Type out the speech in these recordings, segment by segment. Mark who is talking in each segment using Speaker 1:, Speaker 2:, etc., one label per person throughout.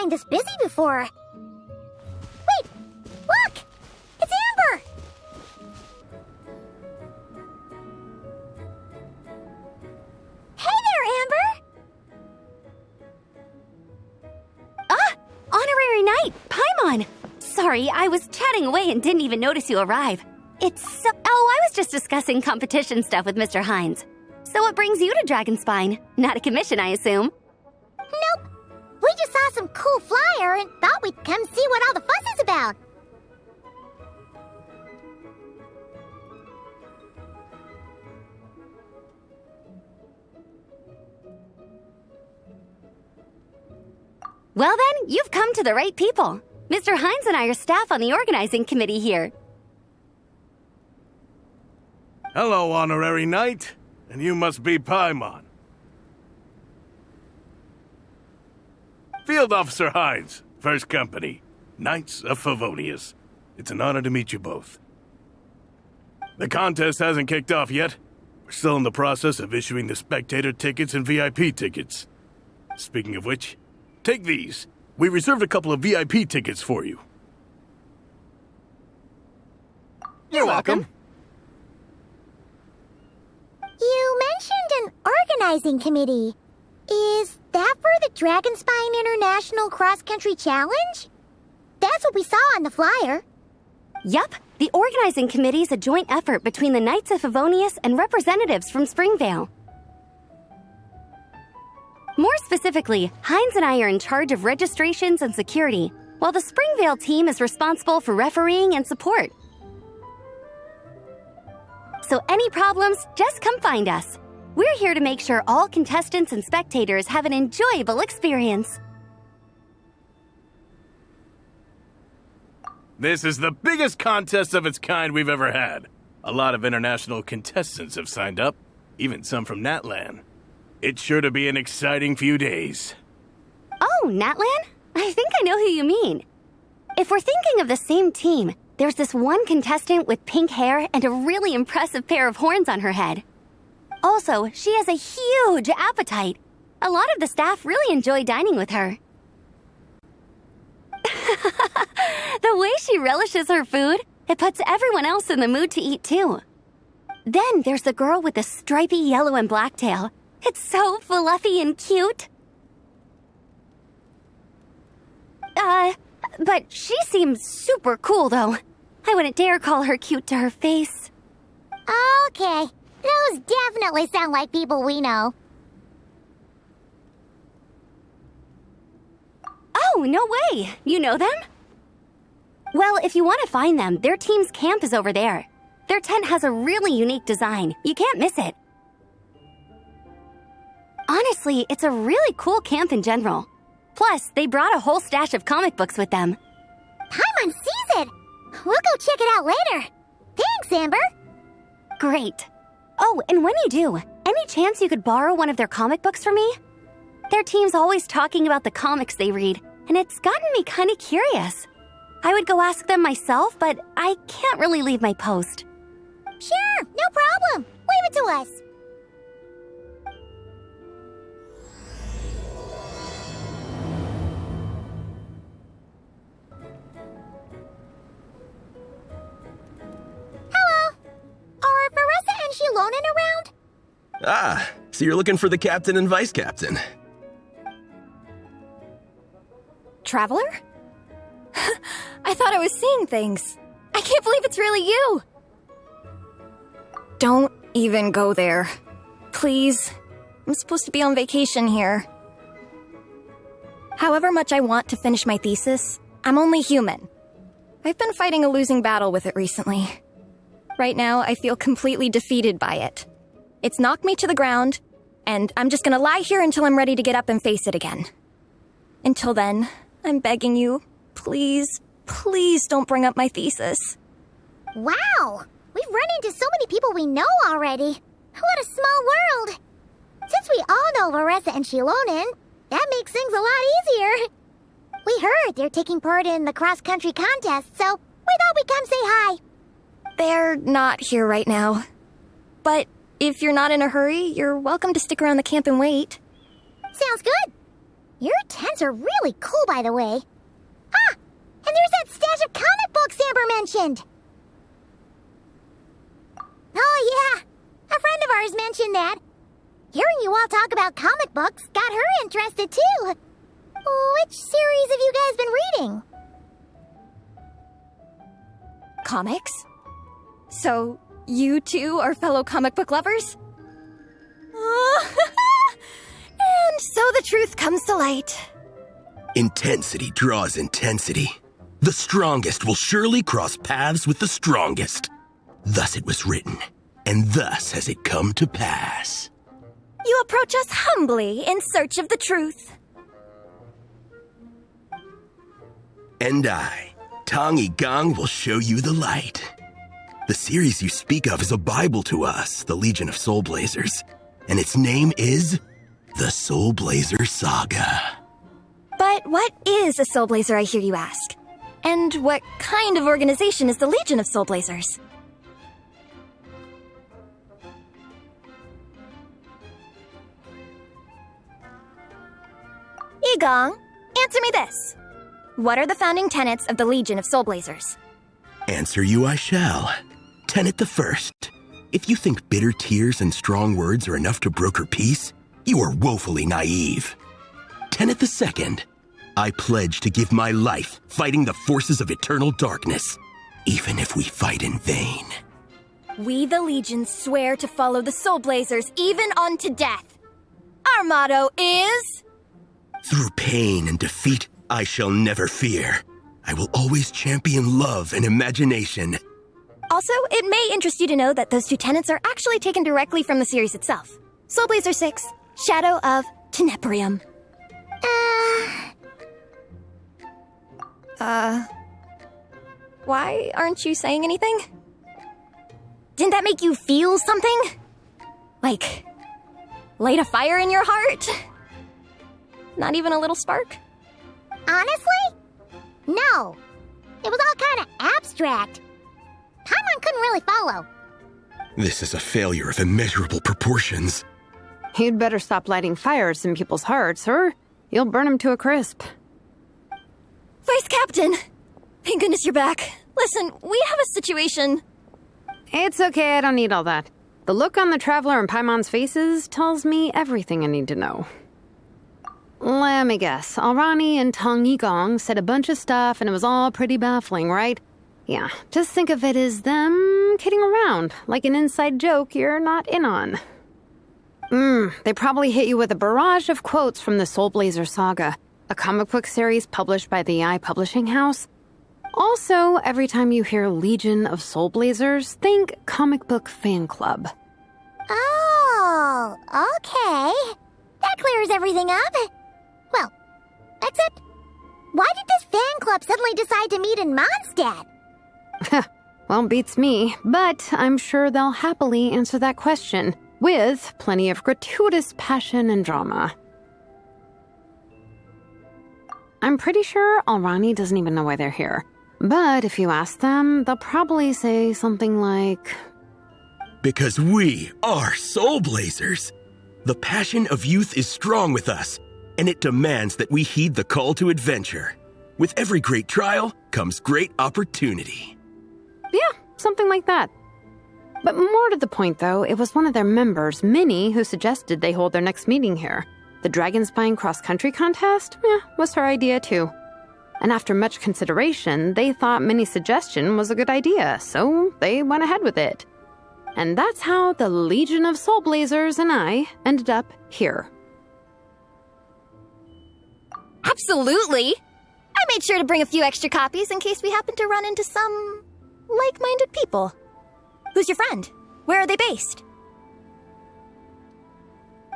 Speaker 1: line this busy before. Wait! Look! It's Amber! Hey there, Amber!
Speaker 2: Honorary Knight, Paimon! Sorry, I was chatting away and didn't even notice you arrive. Oh, I was just discussing competition stuff with Mr. Hines. So what brings you to Dragonspine? Not a commission, I assume?
Speaker 1: Nope. We just saw some cool flyer and thought we'd come see what all the fuss is about.
Speaker 2: Well then, you've come to the right people. Mr. Hines and I are staff on the organizing committee here.
Speaker 3: Hello, Honorary Knight. And you must be Paimon. Field Officer Hines, First Company, Knights of Favonius. It's an honor to meet you both. The contest hasn't kicked off yet. We're still in the process of issuing the spectator tickets and VIP tickets. Speaking of which, take these. We reserved a couple of VIP tickets for you.
Speaker 2: You're welcome.
Speaker 1: You mentioned an organizing committee. Is that for the Dragonspine International Cross Country Challenge? That's what we saw on the flyer.
Speaker 2: Yup, the organizing committee is a joint effort between the Knights of Favonius and representatives from Springvale. More specifically, Hines and I are in charge of registrations and security, while the Springvale team is responsible for refereeing and support. So any problems, just come find us. We're here to make sure all contestants and spectators have an enjoyable experience.
Speaker 3: This is the biggest contest of its kind we've ever had. A lot of international contestants have signed up, even some from Natlan. It's sure to be an exciting few days.
Speaker 2: Oh, Natlan? I think I know who you mean. If we're thinking of the same team, there's this one contestant with pink hair and a really impressive pair of horns on her head. Also, she has a huge appetite. A lot of the staff really enjoy dining with her. The way she relishes her food, it puts everyone else in the mood to eat too. Then there's the girl with the stripy yellow and black tail. It's so fluffy and cute. But she seems super cool though. I wouldn't dare call her cute to her face.
Speaker 1: Okay, those definitely sound like people we know.
Speaker 2: Oh, no way! You know them? Well, if you want to find them, their team's camp is over there. Their tent has a really unique design. You can't miss it. Honestly, it's a really cool camp in general. Plus, they brought a whole stash of comic books with them.
Speaker 1: Paimon sees it! We'll go check it out later. Thanks, Amber.
Speaker 2: Great. Oh, and when you do, any chance you could borrow one of their comic books for me? Their team's always talking about the comics they read, and it's gotten me kind of curious. I would go ask them myself, but I can't really leave my post.
Speaker 1: Sure, no problem. Leave it to us. Hello. Are Marissa and Shilonen around?
Speaker 4: Ah, so you're looking for the captain and vice captain.
Speaker 5: Traveler? I thought I was seeing things. I can't believe it's really you. Don't even go there. Please. I'm supposed to be on vacation here. However much I want to finish my thesis, I'm only human. I've been fighting a losing battle with it recently. Right now, I feel completely defeated by it. It's knocked me to the ground, and I'm just gonna lie here until I'm ready to get up and face it again. Until then, I'm begging you, please, please don't bring up my thesis.
Speaker 1: Wow! We've run into so many people we know already. What a small world! Since we all know Marissa and Shilonen, that makes things a lot easier. We heard they're taking part in the cross-country contest, so we thought we'd come say hi.
Speaker 5: They're not here right now. But if you're not in a hurry, you're welcome to stick around the camp and wait.
Speaker 1: Sounds good. Your tents are really cool, by the way. Ah! And there's that stash of comic books Amber mentioned! Oh yeah, a friend of ours mentioned that. Hearing you all talk about comic books got her interested too. Which series have you guys been reading?
Speaker 5: Comics? So, you two are fellow comic book lovers? And so the truth comes to light.
Speaker 4: Intensity draws intensity. The strongest will surely cross paths with the strongest. Thus it was written, and thus has it come to pass.
Speaker 5: You approach us humbly in search of the truth.
Speaker 4: And I, Tong Gong, will show you the light. The series you speak of is a Bible to us, the Legion of Soul Blazers, and its name is the Soul Blazer Saga.
Speaker 5: But what is a Soul Blazer, I hear you ask? And what kind of organization is the Legion of Soul Blazers? Gong, answer me this. What are the founding tenets of the Legion of Soul Blazers?
Speaker 4: Answer you I shall. Tenet the first. If you think bitter tears and strong words are enough to broker peace, you are woefully naive. Tenet the second. I pledge to give my life fighting the forces of eternal darkness, even if we fight in vain.
Speaker 5: We, the Legion, swear to follow the Soul Blazers even unto death. Our motto is...
Speaker 4: Through pain and defeat, I shall never fear. I will always champion love and imagination.
Speaker 5: Also, it may interest you to know that those two tenets are actually taken directly from the series itself. Soul Blazer 6, Shadow of Tenebrium. Why aren't you saying anything? Didn't that make you feel something? Like, light a fire in your heart? Not even a little spark?
Speaker 1: Honestly? No. It was all kind of abstract. Paimon couldn't really follow.
Speaker 4: This is a failure of immeasurable proportions.
Speaker 6: You'd better stop lighting fires in people's hearts, or you'll burn them to a crisp.
Speaker 5: Vice Captain! Thank goodness you're back. Listen, we have a situation.
Speaker 6: It's okay, I don't need all that. The look on the Traveler and Paimon's faces tells me everything I need to know. Let me guess. Alrani and Tong Gong said a bunch of stuff and it was all pretty baffling, right? Yeah, just think of it as them kidding around, like an inside joke you're not in on. They probably hit you with a barrage of quotes from the Soul Blazer Saga, a comic book series published by the AI Publishing House. Also, every time you hear Legion of Soul Blazers, think comic book fan club.
Speaker 1: Oh, okay. That clears everything up. Well, except, why did this fan club suddenly decide to meet in Mondstadt?
Speaker 6: Well, beats me, but I'm sure they'll happily answer that question, with plenty of gratuitous passion and drama. I'm pretty sure Alrani doesn't even know why they're here. But if you ask them, they'll probably say something like...
Speaker 4: Because we are Soul Blazers. The passion of youth is strong with us, and it demands that we heed the call to adventure. With every great trial comes great opportunity.
Speaker 6: Yeah, something like that. But more to the point, though, it was one of their members, Minnie, who suggested they hold their next meeting here. The Dragon Spine cross-country contest? Was her idea, too. And after much consideration, they thought Minnie's suggestion was a good idea, so they went ahead with it. And that's how the Legion of Soul Blazers and I ended up here.
Speaker 5: Absolutely! I made sure to bring a few extra copies in case we happen to run into some like-minded people. Who's your friend? Where are they based?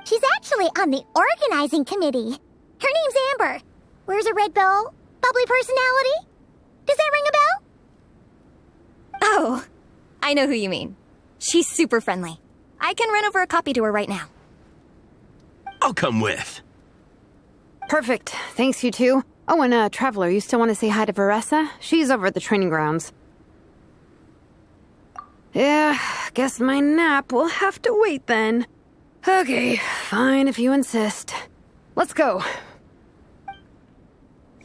Speaker 1: She's actually on the organizing committee. Her name's Amber. Wears a red bow. Bubbly personality. Does that ring a bell?
Speaker 5: Oh, I know who you mean. She's super friendly. I can run over a copy to her right now.
Speaker 4: I'll come with.
Speaker 6: Perfect. Thanks, you two. Oh, and Traveler, you still want to say hi to Veressa? She's over at the training grounds. Yeah, guess my nap will have to wait then. Okay, fine if you insist. Let's go.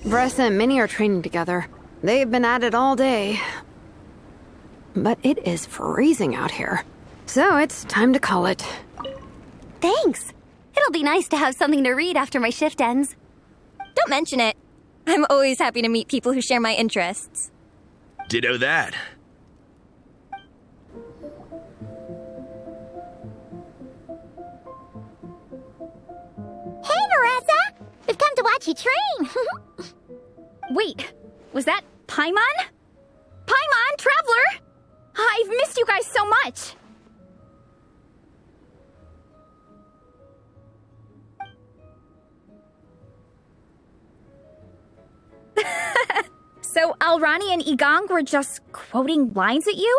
Speaker 6: Vressa and Minnie are training together. They've been at it all day. But it is freezing out here. So it's time to call it.
Speaker 2: Thanks. It'll be nice to have something to read after my shift ends.
Speaker 5: Don't mention it. I'm always happy to meet people who share my interests.
Speaker 4: Ditto that.
Speaker 1: Hey, Marissa! We've come to watch you train.
Speaker 7: Wait, was that Paimon? Paimon, Traveler! I've missed you guys so much! So Alrani and Igong were just quoting lines at you?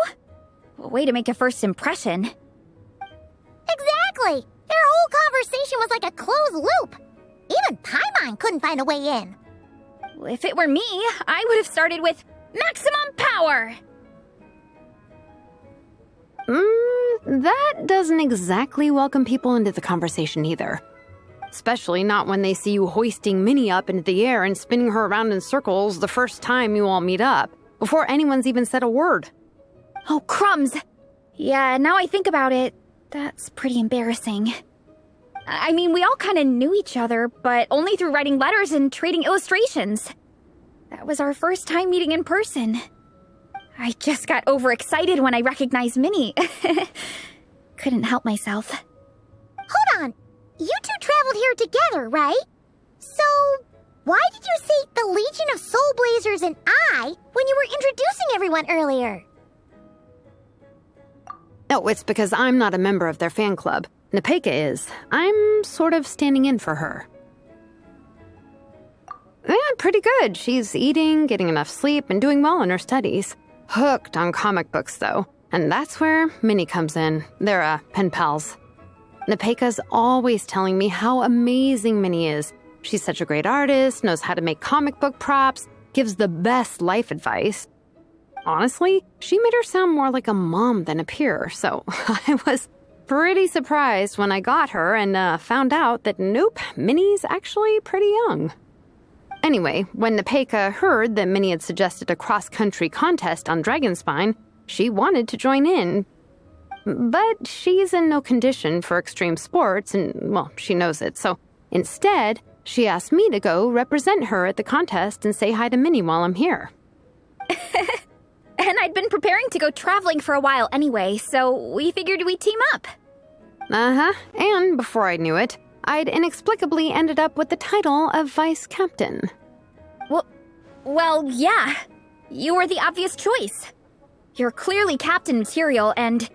Speaker 7: Way to make a first impression.
Speaker 1: Exactly! Their whole conversation was like a closed loop. Even Paimon couldn't find a way in.
Speaker 7: If it were me, I would have started with maximum power!
Speaker 6: That doesn't exactly welcome people into the conversation either. Especially not when they see you hoisting Minnie up into the air and spinning her around in circles the first time you all meet up, before anyone's even said a word.
Speaker 7: Oh, crumbs! Yeah, now I think about it, that's pretty embarrassing. I mean, we all kind of knew each other, but only through writing letters and trading illustrations. That was our first time meeting in person. I just got overexcited when I recognized Minnie. Couldn't help myself.
Speaker 1: Hold on. You two traveled here together, right? So, why did you say the Legion of Soul Blazers and I when you were introducing everyone earlier?
Speaker 6: No, it's because I'm not a member of their fan club. Nepeka is. I'm sort of standing in for her. Yeah, pretty good. She's eating, getting enough sleep, and doing well in her studies. Hooked on comic books, though. And that's where Minnie comes in. They're, pen pals. Nepeka's always telling me how amazing Minnie is. She's such a great artist, knows how to make comic book props, gives the best life advice. Honestly, she made her sound more like a mom than a peer, so I was pretty surprised when I got her and found out that nope, Minnie's actually pretty young. Anyway, when Nepeka heard that Minnie had suggested a cross-country contest on Dragonspine, she wanted to join in. But she's in no condition for extreme sports, and, well, she knows it, so instead, she asked me to go represent her at the contest and say hi to Minnie while I'm here.
Speaker 7: And I'd been preparing to go traveling for a while anyway, so we figured we'd team up.
Speaker 6: Uh-huh, and before I knew it, I'd inexplicably ended up with the title of vice captain.
Speaker 7: Well, yeah. You were the obvious choice. You're clearly captain material, and,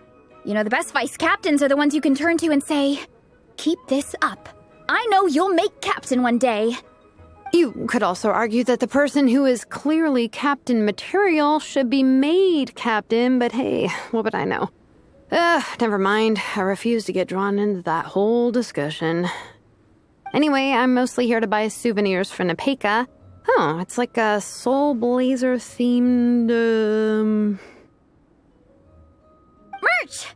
Speaker 7: you know, the best vice captains are the ones you can turn to and say, keep this up. I know you'll make captain one day.
Speaker 6: You could also argue that the person who is clearly captain material should be made captain, but hey, what would I know? Never mind. I refuse to get drawn into that whole discussion. Anyway, I'm mostly here to buy souvenirs for Nepeka. Oh, it's like a Soul Blazer themed,
Speaker 7: Merch!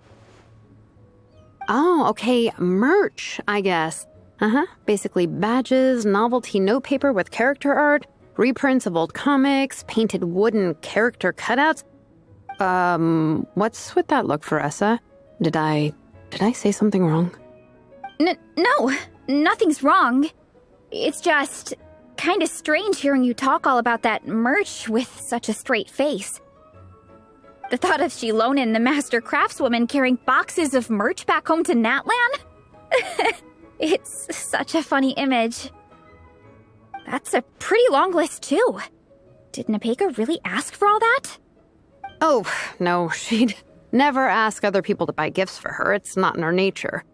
Speaker 6: Oh, okay, merch, I guess. Basically badges, novelty notepaper with character art, reprints of old comics, painted wooden character cutouts. What's with that look, Vressa? Did I say something wrong?
Speaker 7: No, nothing's wrong. It's just kind of strange hearing you talk all about that merch with such a straight face. The thought of Shilonen, the master craftswoman, carrying boxes of merch back home to Natlan? It's such a funny image. That's a pretty long list, too. Did Nepeka really ask for all that?
Speaker 6: Oh, no, she'd never ask other people to buy gifts for her. It's not in her nature.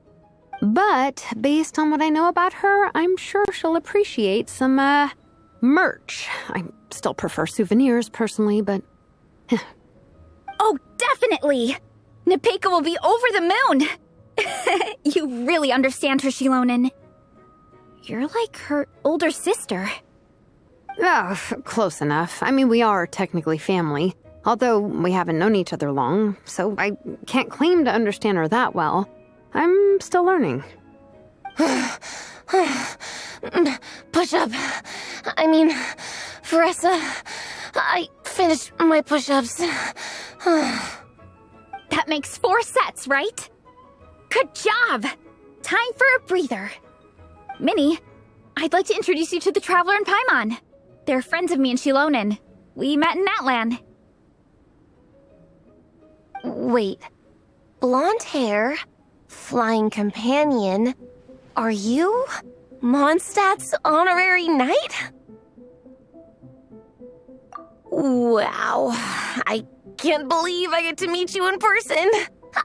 Speaker 6: But based on what I know about her, I'm sure she'll appreciate some, merch. I still prefer souvenirs, personally, but...
Speaker 7: Oh, definitely! Nepeka will be over the moon! You really understand her, Shilonen. You're like her older sister.
Speaker 6: Oh, close enough. I mean, we are technically family, although we haven't known each other long, so I can't claim to understand her that well. I'm still learning.
Speaker 8: Push-up. I mean, Veressa, I finished my push-ups.
Speaker 7: That makes 4 sets, right? Good job! Time for a breather. Minnie, I'd like to introduce you to the Traveler and Paimon. They're friends of me and Shilonen. We met in Natlan.
Speaker 8: Wait. Blonde hair, flying companion. Are you Mondstadt's honorary knight? Wow. I can't believe I get to meet you in person.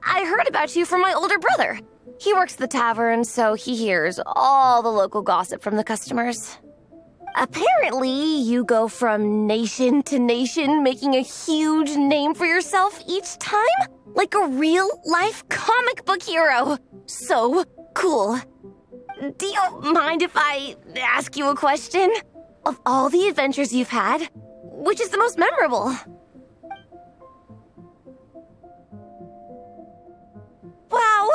Speaker 8: I heard about you from my older brother. He works at the tavern, so he hears all the local gossip from the customers. Apparently, you go from nation to nation, making a huge name for yourself each time? Like a real-life comic book hero. So cool. Do you mind if I ask you a question? Of all the adventures you've had, which is the most memorable? Wow!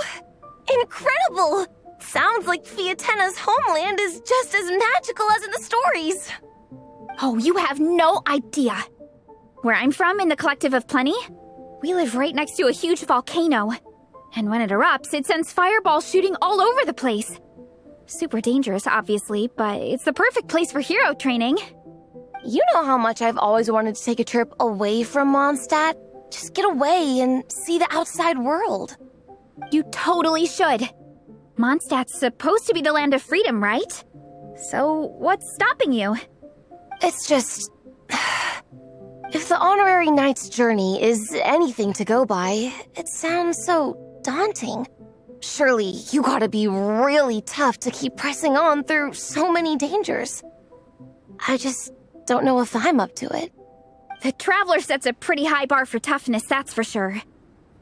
Speaker 8: Incredible! Sounds like Fiatenna's homeland is just as magical as in the stories.
Speaker 7: Oh, you have no idea. Where I'm from, in the Collective of Plenty, we live right next to a huge volcano. And when it erupts, it sends fireballs shooting all over the place. Super dangerous, obviously, but it's the perfect place for hero training.
Speaker 8: You know how much I've always wanted to take a trip away from Mondstadt? Just get away and see the outside world.
Speaker 7: You totally should. Mondstadt's supposed to be the land of freedom, right? So, what's stopping you?
Speaker 8: It's just... If the honorary knight's journey is anything to go by, it sounds so daunting. Surely you gotta be really tough to keep pressing on through so many dangers. I just don't know if I'm up to it.
Speaker 7: The Traveler sets a pretty high bar for toughness, that's for sure.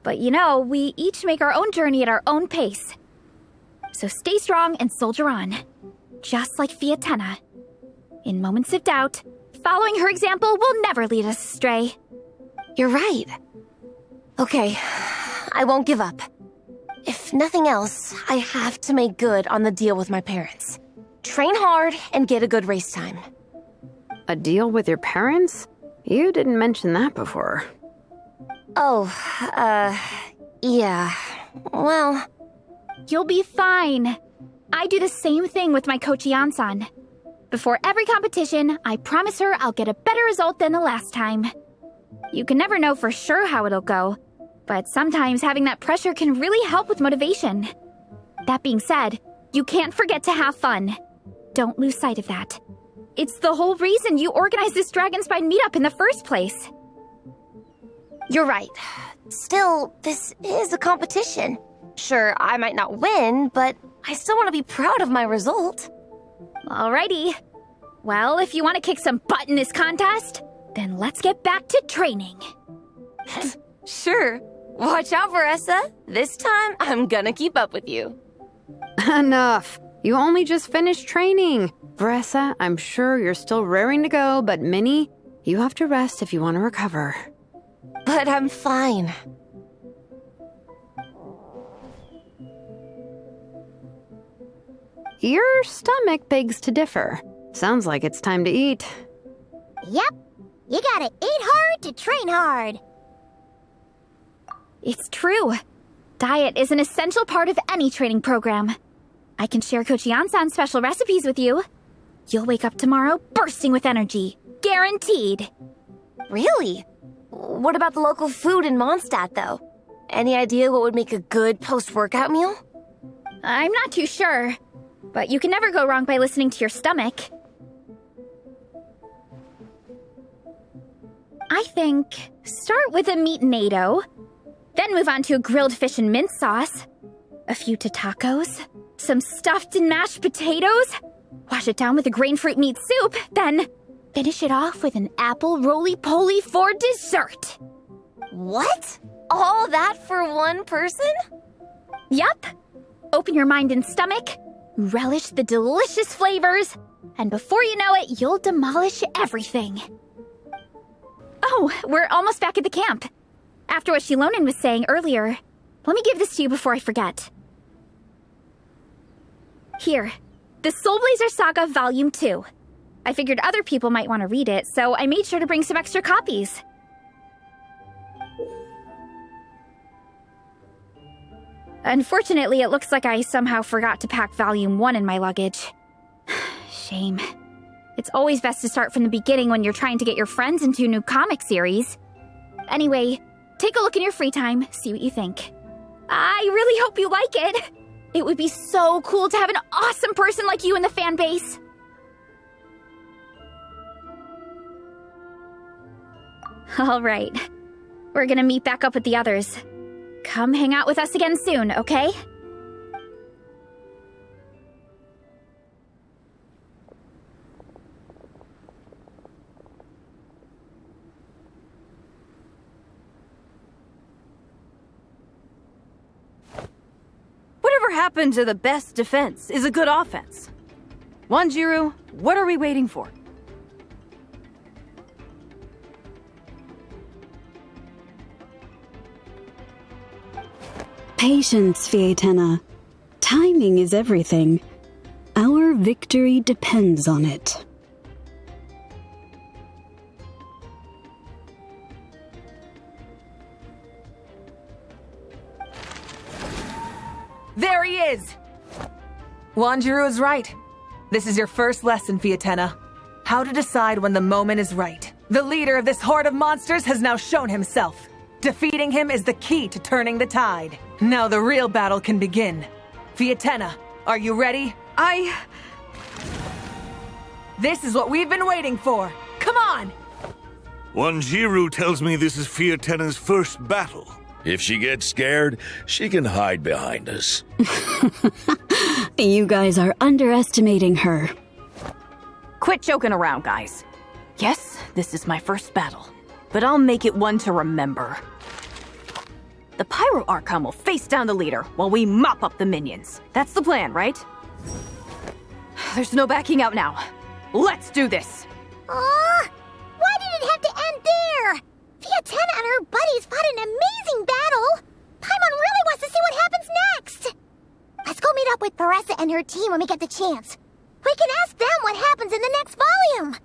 Speaker 7: But you know, we each make our own journey at our own pace. So stay strong and soldier on. Just like Fiatenna. In moments of doubt, following her example will never lead us astray.
Speaker 8: You're right. Okay, I won't give up. If nothing else, I have to make good on the deal with my parents. Train hard and get a good race time.
Speaker 6: A deal with your parents? You didn't mention that before.
Speaker 8: Oh, yeah. Well...
Speaker 7: You'll be fine. I do the same thing with my coach Ian-san. Before every competition, I promise her I'll get a better result than the last time. You can never know for sure how it'll go, but sometimes having that pressure can really help with motivation. That being said, you can't forget to have fun. Don't lose sight of that. It's the whole reason you organized this Dragonspine meetup in the first place.
Speaker 8: You're right. Still, this is a competition. Sure, I might not win, but I still want to be proud of my result.
Speaker 7: Alrighty. Well, if you want to kick some butt in this contest, then let's get back to training.
Speaker 8: Sure. Watch out, Veressa. This time, I'm gonna keep up with you.
Speaker 6: Enough. You only just finished training. Veressa, I'm sure you're still raring to go, but Minnie, you have to rest if you want to recover.
Speaker 8: But I'm fine.
Speaker 6: Your stomach begs to differ. Sounds like it's time to eat.
Speaker 1: Yep. You gotta eat hard to train hard.
Speaker 7: It's true. Diet is an essential part of any training program. I can share Coach Ian-san's special recipes with you. You'll wake up tomorrow bursting with energy. Guaranteed.
Speaker 8: Really? What about the local food in Mondstadt, though? Any idea what would make a good post-workout meal?
Speaker 7: I'm not too sure, but you can never go wrong by listening to your stomach. I think start with a meat natto, then move on to a grilled fish and mint sauce, a few tacos, some stuffed and mashed potatoes, wash it down with a grain fruit meat soup, then finish it off with an apple roly-poly for dessert.
Speaker 8: What? All that for one person?
Speaker 7: Yup. Open your mind and stomach, relish the delicious flavors, and before you know it, you'll demolish everything. Oh, we're almost back at the camp. After what Shilonen was saying earlier, let me give this to you before I forget. Here, the Soul Blazer Saga Volume 2. I figured other people might want to read it, so I made sure to bring some extra copies. Unfortunately, it looks like I somehow forgot to pack Volume 1 in my luggage. Shame. It's always best to start from the beginning when you're trying to get your friends into a new comic series. Anyway, take a look in your free time, see what you think. I really hope you like it! It would be so cool to have an awesome person like you in the fan base! Alright, we're gonna meet back up with the others. Come hang out with us again soon, okay?
Speaker 9: Whatever happened to the best defense is a good offense? Wanjiru, what are we waiting for?
Speaker 10: Patience, Fietena. Timing is everything. Our victory depends on it.
Speaker 11: There he is! Wanjiru is right. This is your first lesson, Fietena. How to decide when the moment is right. The leader of this horde of monsters has now shown himself. Defeating him is the key to turning the tide. Now the real battle can begin. Fietena, are you ready? This is what we've been waiting for. Come on!
Speaker 12: Wanjiru tells me this is Fietena's first battle.
Speaker 13: If she gets scared, she can hide behind us.
Speaker 10: You guys are underestimating her.
Speaker 9: Quit joking around, guys. Yes, this is my first battle, but I'll make it one to remember. The Pyro Archon will face down the leader while we mop up the minions. That's the plan, right? There's no backing out now. Let's do this!
Speaker 1: Aw! Why did it have to end there? Fietena and her buddies fought an amazing battle! Paimon really wants to see what happens next! Let's go meet up with Paressa and her team when we get the chance. We can ask them what happens in the next volume!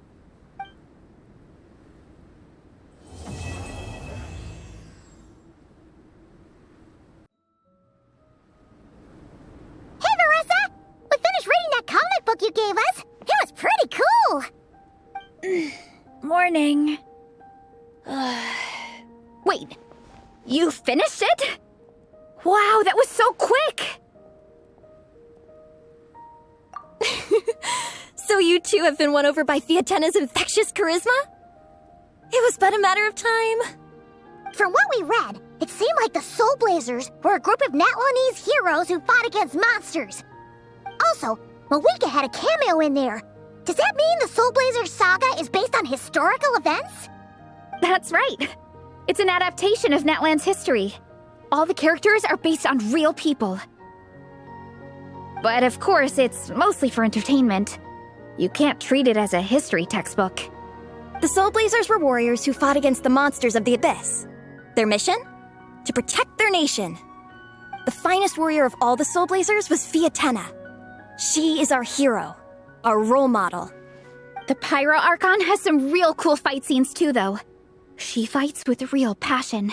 Speaker 1: Hey, Paressa! We finished reading that comic book you gave us! It was pretty cool!
Speaker 7: Morning. Wait, you finished it? Wow, that was so quick!
Speaker 5: So you two have been won over by Fietena's infectious charisma? It was but a matter of time.
Speaker 1: From what we read, it seemed like the Soul Blazers were a group of Natlanese heroes who fought against monsters. Also, Malika had a cameo in there. Does that mean the Soul Blazer saga is based on historical events?
Speaker 7: That's right. It's an adaptation of Natlan's history. All the characters are based on real people. But of course, it's mostly for entertainment. You can't treat it as a history textbook.
Speaker 5: The Soul Blazers were warriors who fought against the monsters of the Abyss. Their mission? To protect their nation. The finest warrior of all the Soul Blazers was Fietena. She is our hero, our role model.
Speaker 7: The Pyro Archon has some real cool fight scenes too, though. She fights with real passion.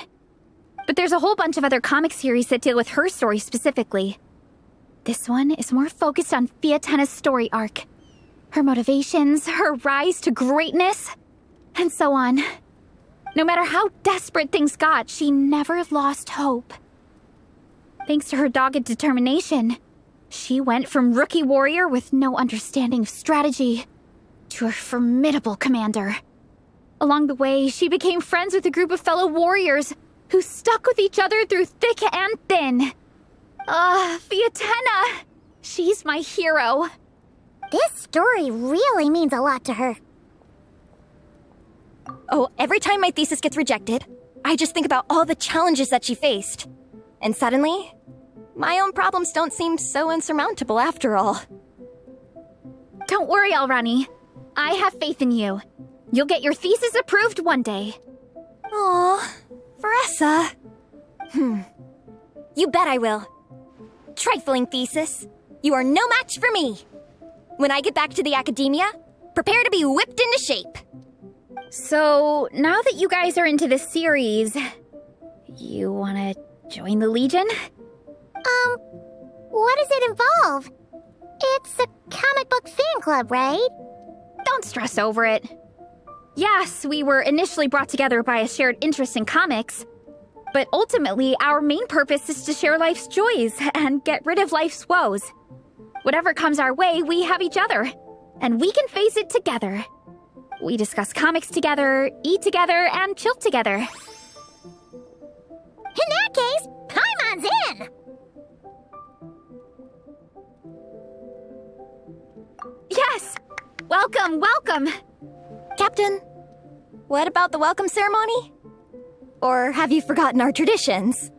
Speaker 7: But there's a whole bunch of other comic series that deal with her story specifically. This one is more focused on Fietena's story arc. Her motivations, her rise to greatness, and so on. No matter how desperate things got, she never lost hope. Thanks to her dogged determination, she went from rookie warrior with no understanding of strategy to a formidable commander. Along the way, she became friends with a group of fellow warriors who stuck with each other through thick and thin. Fietena! She's my hero.
Speaker 1: This story really means a lot to her.
Speaker 5: Oh, every time my thesis gets rejected, I just think about all the challenges that she faced. And suddenly, my own problems don't seem so insurmountable after all.
Speaker 7: Don't worry, Alrani. I have faith in you. You'll get your thesis approved one day.
Speaker 5: Aw, Paressa. You bet I will. Trifling thesis. You are no match for me. When I get back to the academia, prepare to be whipped into shape.
Speaker 7: So, now that you guys are into this series, you wanna join the Legion?
Speaker 1: What does it involve? It's a comic book fan club, right?
Speaker 7: Don't stress over it. Yes, we were initially brought together by a shared interest in comics, but ultimately our main purpose is to share life's joys and get rid of life's woes. Whatever comes our way, we have each other, and we can face it together. We discuss comics together, eat together, and chill together.
Speaker 1: In that case, Paimon's in!
Speaker 7: Yes! Welcome, welcome!
Speaker 5: Captain, what about the welcome ceremony? Or have you forgotten our traditions?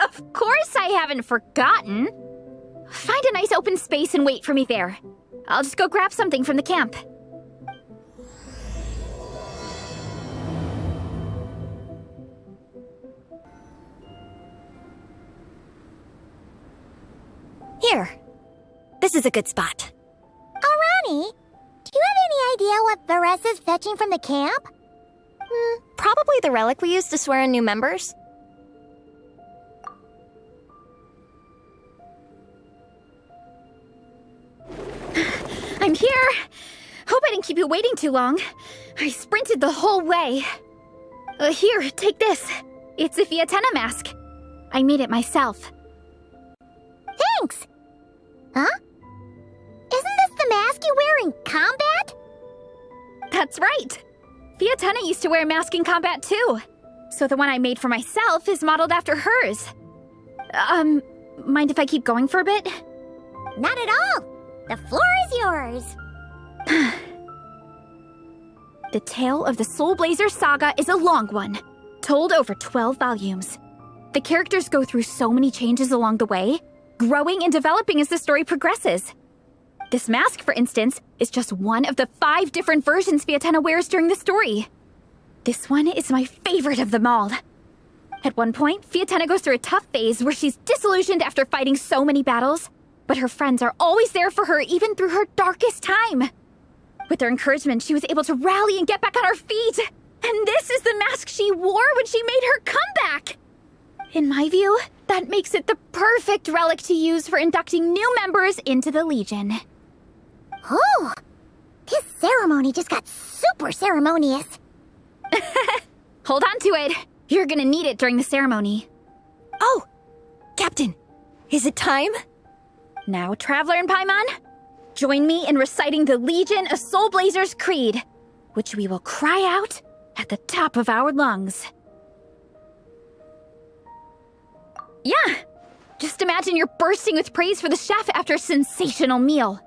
Speaker 7: Of course I haven't forgotten. Find a nice open space and wait for me there. I'll just go grab something from the camp.
Speaker 5: Here. This is a good spot.
Speaker 1: Alani, do you have any idea what Varesa's fetching from the camp?
Speaker 5: Probably the relic we used to swear in new members.
Speaker 7: I'm here! Hope I didn't keep you waiting too long. I sprinted the whole way. Here, take this. It's a Fiatenna mask. I made it myself.
Speaker 1: Thanks! Huh? Isn't this the mask you wear in combat?
Speaker 7: That's right. Fiatenna used to wear a mask in combat too. So the one I made for myself is modeled after hers. Mind if I keep going for a bit?
Speaker 1: Not at all! The floor is yours!
Speaker 7: The tale of the Soul Blazer saga is a long one, told over 12 volumes. The characters go through so many changes along the way, growing and developing as the story progresses. This mask, for instance, is just one of the 5 different versions Fiatenna wears during the story. This one is my favorite of them all. At one point, Fiatenna goes through a tough phase where she's disillusioned after fighting so many battles, but her friends are always there for her even through her darkest time. With their encouragement, she was able to rally and get back on her feet. And this is the mask she wore when she made her comeback. In my view, that makes it the perfect relic to use for inducting new members into the Legion.
Speaker 1: Oh! This ceremony just got super ceremonious.
Speaker 7: Hold on to it. You're gonna need it during the ceremony.
Speaker 5: Oh! Captain, is it time?
Speaker 7: Now, Traveler and Paimon, join me in reciting the Legion of Soul Blazers Creed, which we will cry out at the top of our lungs. Yeah, just imagine you're bursting with praise for the chef after a sensational meal.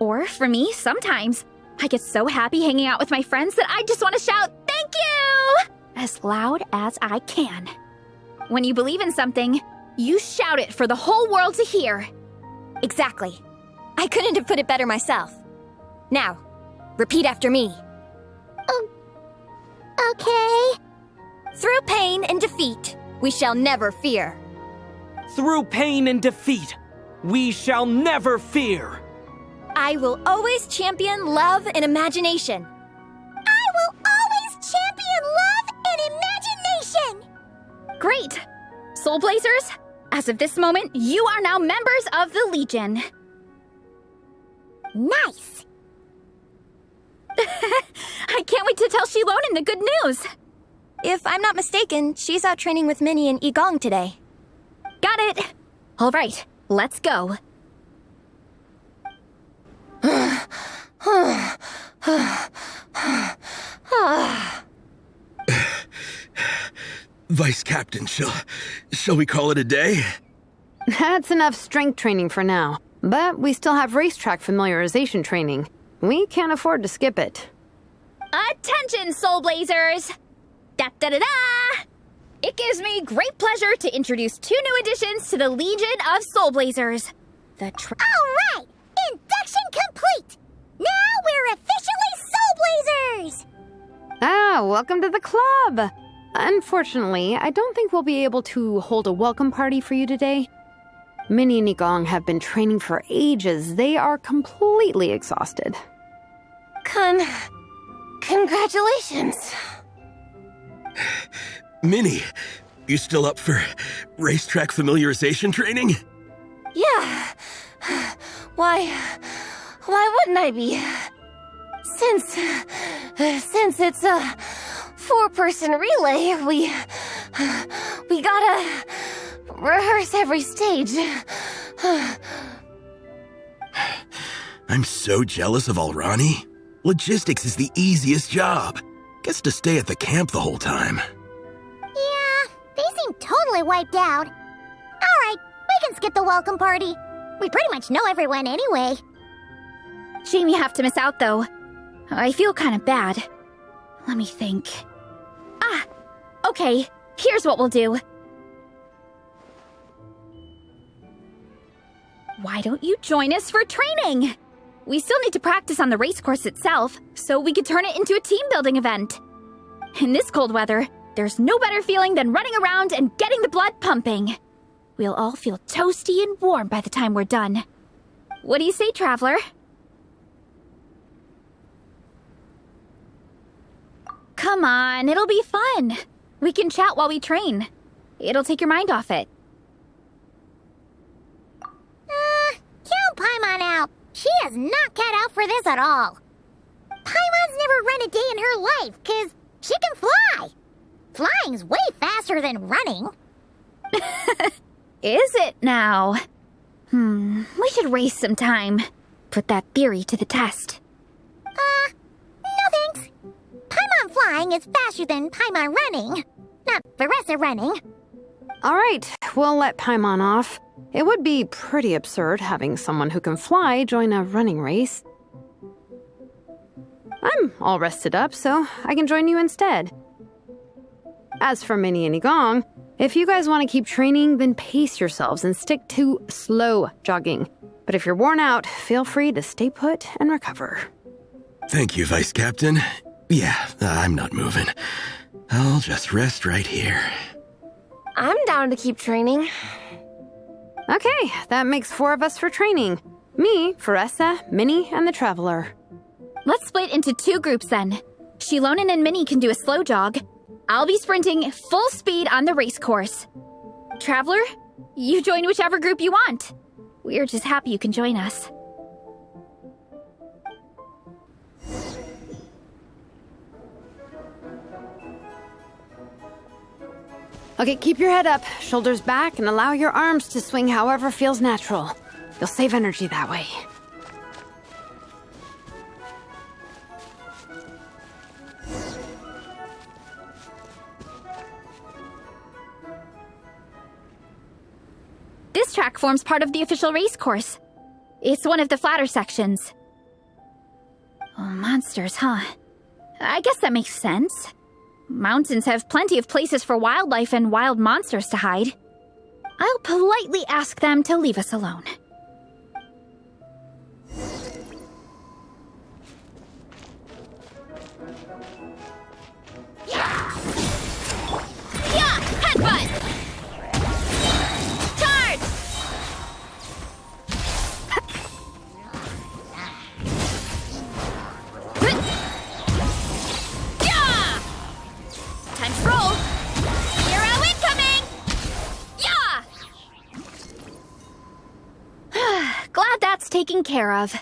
Speaker 7: Or, for me, sometimes, I get so happy hanging out with my friends that I just want to shout, "Thank you!" as loud as I can. When you believe in something, you shout it for the whole world to hear.
Speaker 5: Exactly. I couldn't have put it better myself. Now, repeat after me.
Speaker 1: Okay.
Speaker 5: Through pain and defeat, we shall never fear.
Speaker 14: Through pain and defeat, we shall never fear.
Speaker 5: I will always champion love and imagination.
Speaker 1: I will always champion love and imagination!
Speaker 7: Great! Soul Blazers, as of this moment, you are now members of the Legion.
Speaker 1: Nice!
Speaker 7: I can't wait to tell Shilonen the good news.
Speaker 5: If I'm not mistaken, she's out training with Minnie and Igong today.
Speaker 7: Got it! All right, let's go.
Speaker 4: Vice Captain, shall we call it a day?
Speaker 6: That's enough strength training for now. But we still have racetrack familiarization training. We can't afford to skip it.
Speaker 7: Attention, Soul Blazers! Da-da-da-da! It gives me great pleasure to introduce 2 new additions to the Legion of Soul Blazers.
Speaker 1: All right! Induction complete! Now we're officially Soul Blazers!
Speaker 6: Welcome to the club! Unfortunately, I don't think we'll be able to hold a welcome party for you today. Minnie and Igong have been training for ages. They are completely exhausted.
Speaker 8: Congratulations.
Speaker 4: Minnie, you still up for racetrack familiarization training?
Speaker 8: Yeah. Why wouldn't I be? Since it's a 4-person relay, we gotta rehearse every stage.
Speaker 4: I'm so jealous of Alrani. Logistics is the easiest job. Gets to stay at the camp the whole time.
Speaker 1: Yeah, they seem totally wiped out. Alright, we can skip the welcome party. We pretty much know everyone anyway.
Speaker 7: Shame you have to miss out, though. I feel kind of bad. Let me think. Okay, here's what we'll do. Why don't you join us for training? We still need to practice on the race course itself, so we could turn it into a team-building event. In this cold weather, there's no better feeling than running around and getting the blood pumping. We'll all feel toasty and warm by the time we're done. What do you say, Traveler? Come on, it'll be fun. We can chat while we train. It'll take your mind off it.
Speaker 1: Count Paimon out. She is not cut out for this at all. Paimon's never run a day in her life, 'cause she can fly. Flying's way faster than running.
Speaker 7: Is it now? We should race sometime. Put that theory to the test.
Speaker 1: No thanks. Paimon flying is faster than Paimon running. Not Veressa running.
Speaker 6: All right, we'll let Paimon off. It would be pretty absurd having someone who can fly join a running race. I'm all rested up, so I can join you instead. As for Minnie and Igong, if you guys want to keep training, then pace yourselves and stick to slow jogging. But if you're worn out, feel free to stay put and recover.
Speaker 4: Thank you, Vice Captain. Yeah, I'm not moving. I'll just rest right here.
Speaker 8: I'm down to keep training.
Speaker 6: Okay, that makes 4 of us for training. Me, Veressa, Minnie, and the Traveler.
Speaker 7: Let's split into 2 groups then. Shilonen and Minnie can do a slow jog. I'll be sprinting full speed on the race course. Traveler, you join whichever group you want. We're just happy you can join us.
Speaker 6: Okay, keep your head up, shoulders back, and allow your arms to swing however feels natural. You'll save energy that way.
Speaker 7: This track forms part of the official race course. It's one of the flatter sections. Oh, monsters, huh? I guess that makes sense. Mountains have plenty of places for wildlife and wild monsters to hide. I'll politely ask them to leave us alone. Yeah! Headbutt! Charge! Yeah! Time to roll! Hero incoming! Yeah! Glad that's taken care of.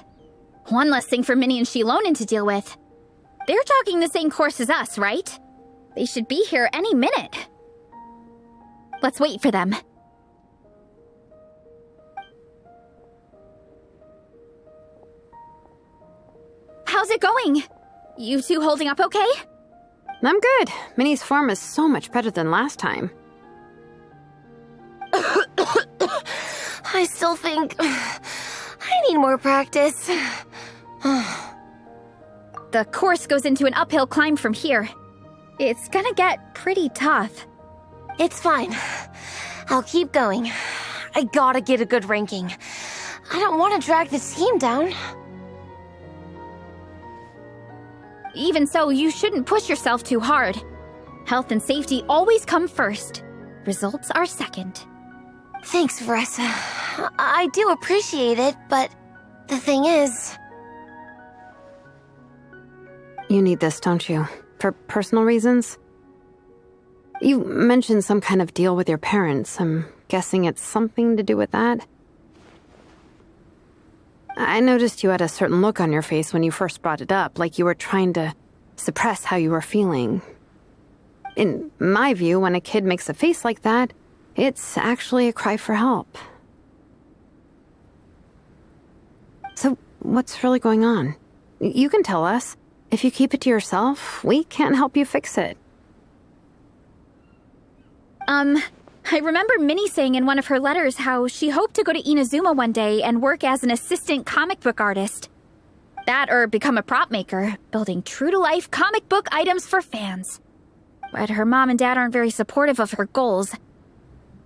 Speaker 7: One less thing for Minnie and Shilonen to deal with. They're jogging the same course as us, right? They should be here any minute. Let's wait for them. How's it going? You two holding up okay?
Speaker 6: I'm good. Minnie's form is so much better than last time.
Speaker 8: I still think I need more practice.
Speaker 7: The course goes into an uphill climb from here. It's gonna get pretty tough.
Speaker 8: It's fine. I'll keep going. I gotta get a good ranking. I don't want to drag this team down.
Speaker 7: Even so, you shouldn't push yourself too hard. Health and safety always come first. Results are second.
Speaker 8: Thanks, Veressa. I do appreciate it, but the thing is...
Speaker 6: You need this, don't you? For personal reasons? You mentioned some kind of deal with your parents. I'm guessing it's something to do with that? I noticed you had a certain look on your face when you first brought it up, like you were trying to suppress how you were feeling. In my view, when a kid makes a face like that, it's actually a cry for help. So, what's really going on? You can tell us. If you keep it to yourself, we can't help you fix it.
Speaker 7: I remember Minnie saying in one of her letters how she hoped to go to Inazuma one day and work as an assistant comic book artist. That or become a prop maker, building true-to-life comic book items for fans. But her mom and dad aren't very supportive of her goals.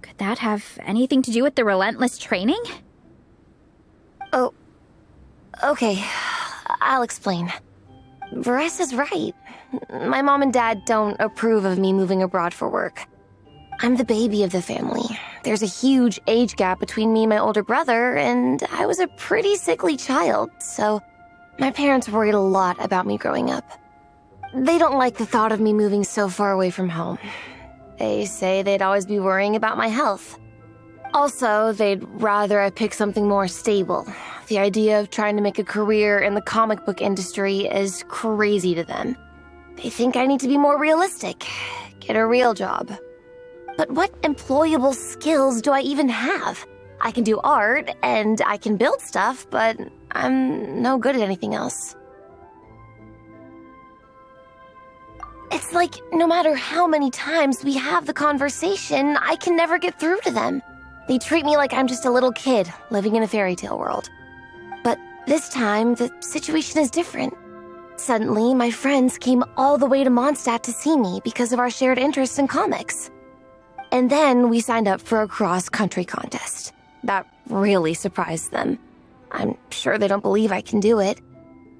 Speaker 7: Could that have anything to do with the relentless training?
Speaker 8: Oh, okay. I'll explain. Varesa's right. My mom and dad don't approve of me moving abroad for work. I'm the baby of the family. There's a huge age gap between me and my older brother, and I was a pretty sickly child, so my parents worried a lot about me growing up. They don't like the thought of me moving so far away from home. They say they'd always be worrying about my health. Also, they'd rather I pick something more stable. The idea of trying to make a career in the comic book industry is crazy to them. They think I need to be more realistic, get a real job. But what employable skills do I even have? I can do art, and I can build stuff, but I'm no good at anything else. It's like, no matter how many times we have the conversation, I can never get through to them. They treat me like I'm just a little kid living in a fairy tale world. But this time, the situation is different. Suddenly, my friends came all the way to Mondstadt to see me because of our shared interest in comics. And then we signed up for a cross-country contest. That really surprised them. I'm sure they don't believe I can do it.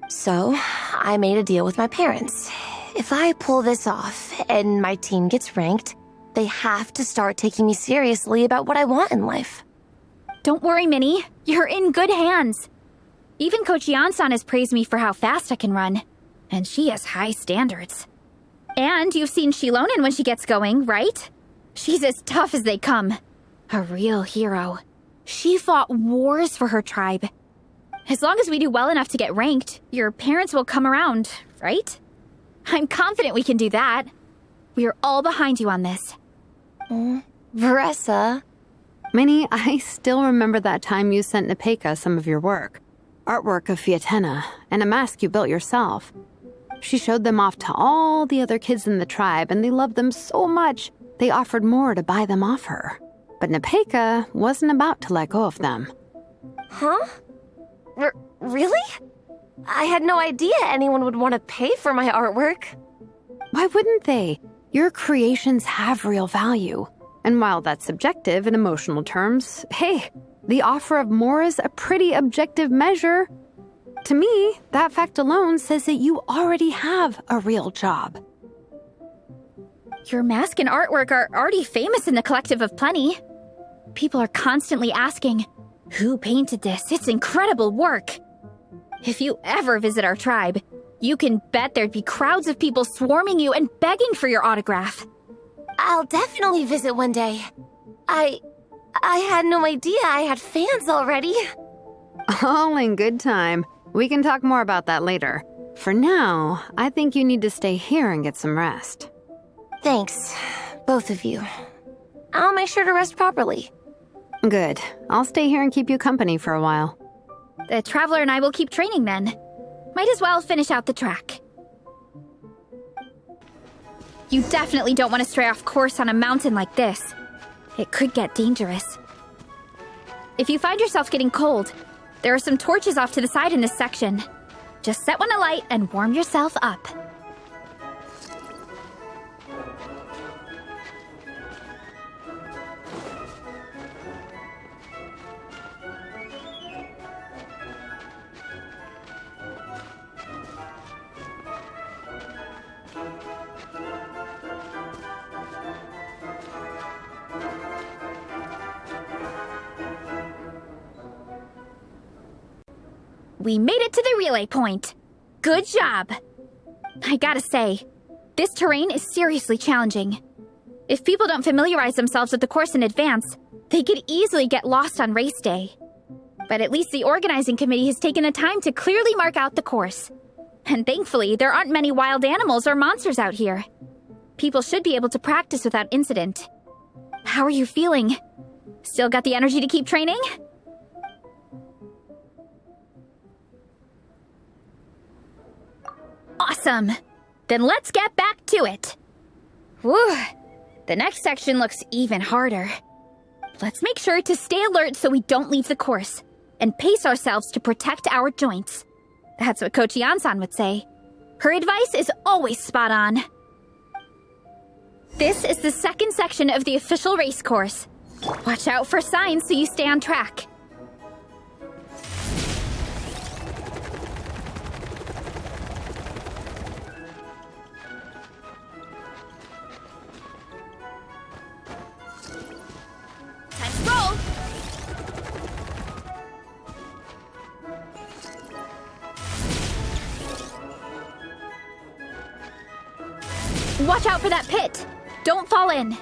Speaker 8: So, I made a deal with my parents. If I pull this off and my team gets ranked, they have to start taking me seriously about what I want in life.
Speaker 7: Don't worry, Minnie. You're in good hands. Even Coach Yansan has praised me for how fast I can run. And she has high standards. And you've seen Shilonen when she gets going, right? She's as tough as they come. A real hero. She fought wars for her tribe. As long as we do well enough to get ranked, your parents will come around, right? I'm confident we can do that. We are all behind you on this.
Speaker 8: Varesa.
Speaker 6: Minnie, I still remember that time you sent Nepeka some of your work. Artwork of Fiatena, and a mask you built yourself. She showed them off to all the other kids in the tribe, and they loved them so much, they offered more to buy them off her. But Nepeka wasn't about to let go of them.
Speaker 8: Huh? Really? I had no idea anyone would want to pay for my artwork.
Speaker 6: Why wouldn't they? Your creations have real value. And while that's subjective in emotional terms, hey, the offer of more is a pretty objective measure. To me, that fact alone says that you already have a real job.
Speaker 7: Your mask and artwork are already famous in the Collective of Plenty. People are constantly asking, who painted this? It's incredible work. If you ever visit our tribe, you can bet there'd be crowds of people swarming you and begging for your autograph.
Speaker 8: I'll definitely visit one day. I had no idea I had fans already.
Speaker 6: All in good time. We can talk more about that later. For now, I think you need to stay here and get some rest.
Speaker 8: Thanks, both of you. I'll make sure to rest properly.
Speaker 6: Good. I'll stay here and keep you company for a while.
Speaker 7: The Traveler and I will keep training then. Might as well finish out the track. You definitely don't want to stray off course on a mountain like this. It could get dangerous. If you find yourself getting cold, there are some torches off to the side in this section. Just set one alight and warm yourself up. We made it to the relay point. Good job. I gotta say, this terrain is seriously challenging. If people don't familiarize themselves with the course in advance, they could easily get lost on race day. But at least the organizing committee has taken the time to clearly mark out the course. And thankfully, there aren't many wild animals or monsters out here. People should be able to practice without incident. How are you feeling? Still got the energy to keep training? Awesome! Then let's get back to it! Whew! The next section looks even harder. Let's make sure to stay alert so we don't leave the course, and pace ourselves to protect our joints. That's what Coach Yan-san would say. Her advice is always spot on. This is the second section of the official race course. Watch out for signs so you stay on track. Time to roll! Watch out for that pit! Don't fall in!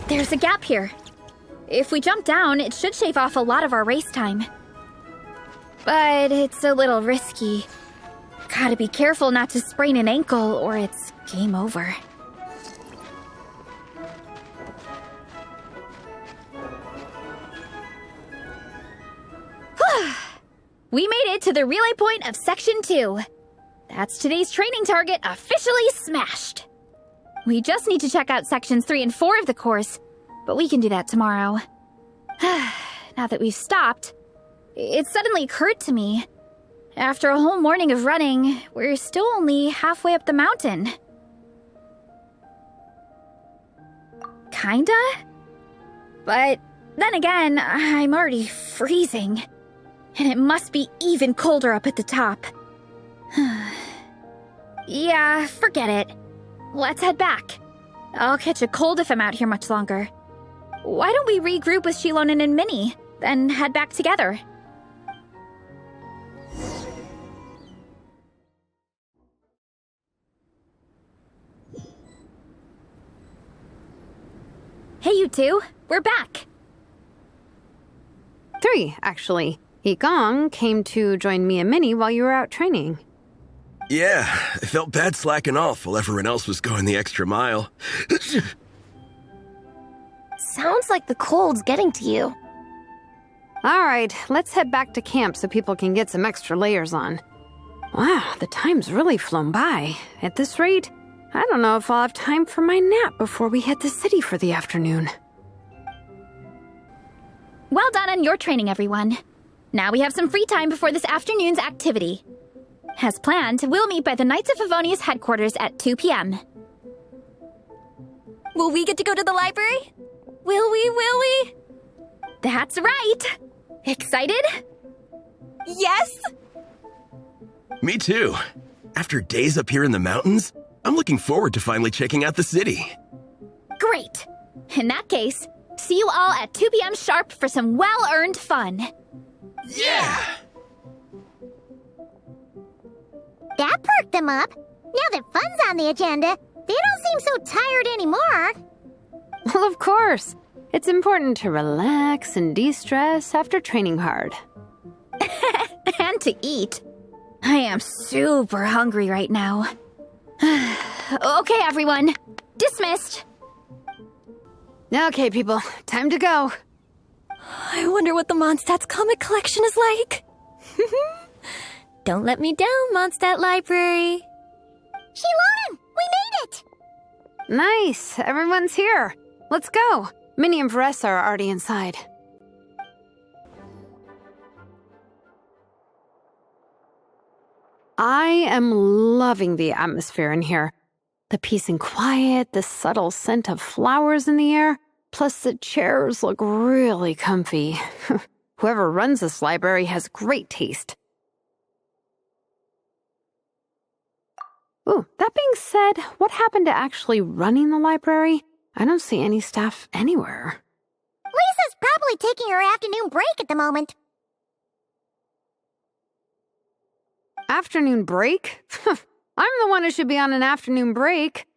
Speaker 7: There's a gap here. If we jump down, it should shave off a lot of our race time. But it's a little risky. Gotta be careful not to sprain an ankle or it's game over. We made it to the relay point of Section 2. That's today's training target officially smashed. We just need to check out Sections 3 and 4 of the course, but we can do that tomorrow. Now that we've stopped, it suddenly occurred to me. After a whole morning of running, we're still only halfway up the mountain. Kinda? But then again, I'm already freezing. And it must be even colder up at the top. Yeah, forget it. Let's head back. I'll catch a cold if I'm out here much longer. Why don't we regroup with Shilonen and Minnie, then head back together? Hey, you two. We're back.
Speaker 6: 3, actually. Gong came to join me and Minnie while you were out training.
Speaker 4: Yeah, I felt bad slacking off while everyone else was going the extra mile.
Speaker 8: Sounds like the cold's getting to you.
Speaker 6: All right, let's head back to camp so people can get some extra layers on. Wow, the time's really flown by. At this rate, I don't know if I'll have time for my nap before we hit the city for the afternoon.
Speaker 7: Well done on your training, everyone. Now we have some free time before this afternoon's activity. As planned, we'll meet by the Knights of Favonius headquarters at 2 p.m.
Speaker 5: Will we get to go to the library? Will we?
Speaker 7: That's right! Excited?
Speaker 5: Yes!
Speaker 4: Me too. After days up here in the mountains, I'm looking forward to finally checking out the city.
Speaker 7: Great! In that case, see you all at 2 p.m. sharp for some well-earned fun.
Speaker 4: Yeah!
Speaker 1: That perked them up. Now that fun's on the agenda, they don't seem so tired anymore.
Speaker 6: Well, of course. It's important to relax and de-stress after training hard.
Speaker 7: And to eat. I am super hungry right now. Okay, everyone. Dismissed.
Speaker 6: Okay, people. Time to go.
Speaker 5: I wonder what the Mondstadt's comic collection is like. Don't let me down, Mondstadt Library.
Speaker 1: Shilonen, we made it!
Speaker 6: Nice. Everyone's here. Let's go. Minnie and Vanessa are already inside. I am loving the atmosphere in here. The peace and quiet, the subtle scent of flowers in the air, plus the chairs look really comfy. Whoever runs this library has great taste. Ooh, that being said, what happened to actually running the library? I don't see any staff anywhere.
Speaker 1: Lisa's probably taking her afternoon break at the moment.
Speaker 6: Afternoon break? I'm the one who should be on an afternoon break.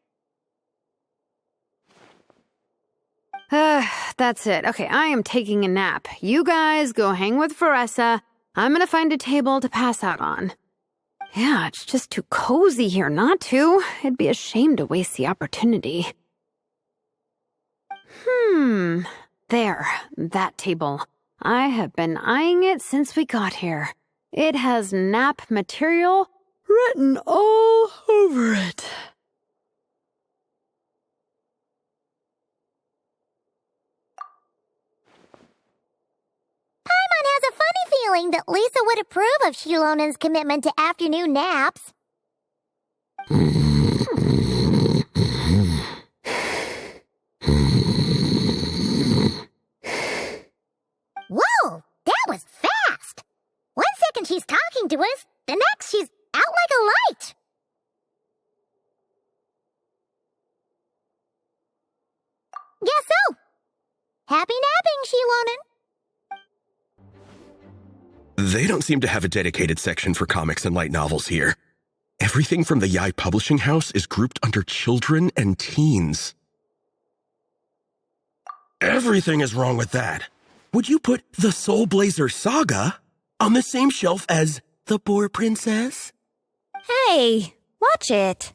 Speaker 6: That's it. Okay, I am taking a nap. You guys go hang with Veressa. I'm gonna find a table to pass out on. Yeah, it's just too cozy here not to. It'd be a shame to waste the opportunity. There, that table. I have been eyeing it since we got here. It has nap material written all over it.
Speaker 1: Paimon has a funny feeling that Lisa would approve of Shilonen's commitment to afternoon naps. Whoa, that was fast! 1 second she's talking to us, the next she's out like a light. Guess so. Happy napping, Shilonen.
Speaker 4: They don't seem to have a dedicated section for comics and light novels here. Everything from the Yai Publishing House is grouped under children and teens. Everything is wrong with that. Would you put the Soul Blazer Saga on the same shelf as The Boar Princess?
Speaker 5: Hey, watch it.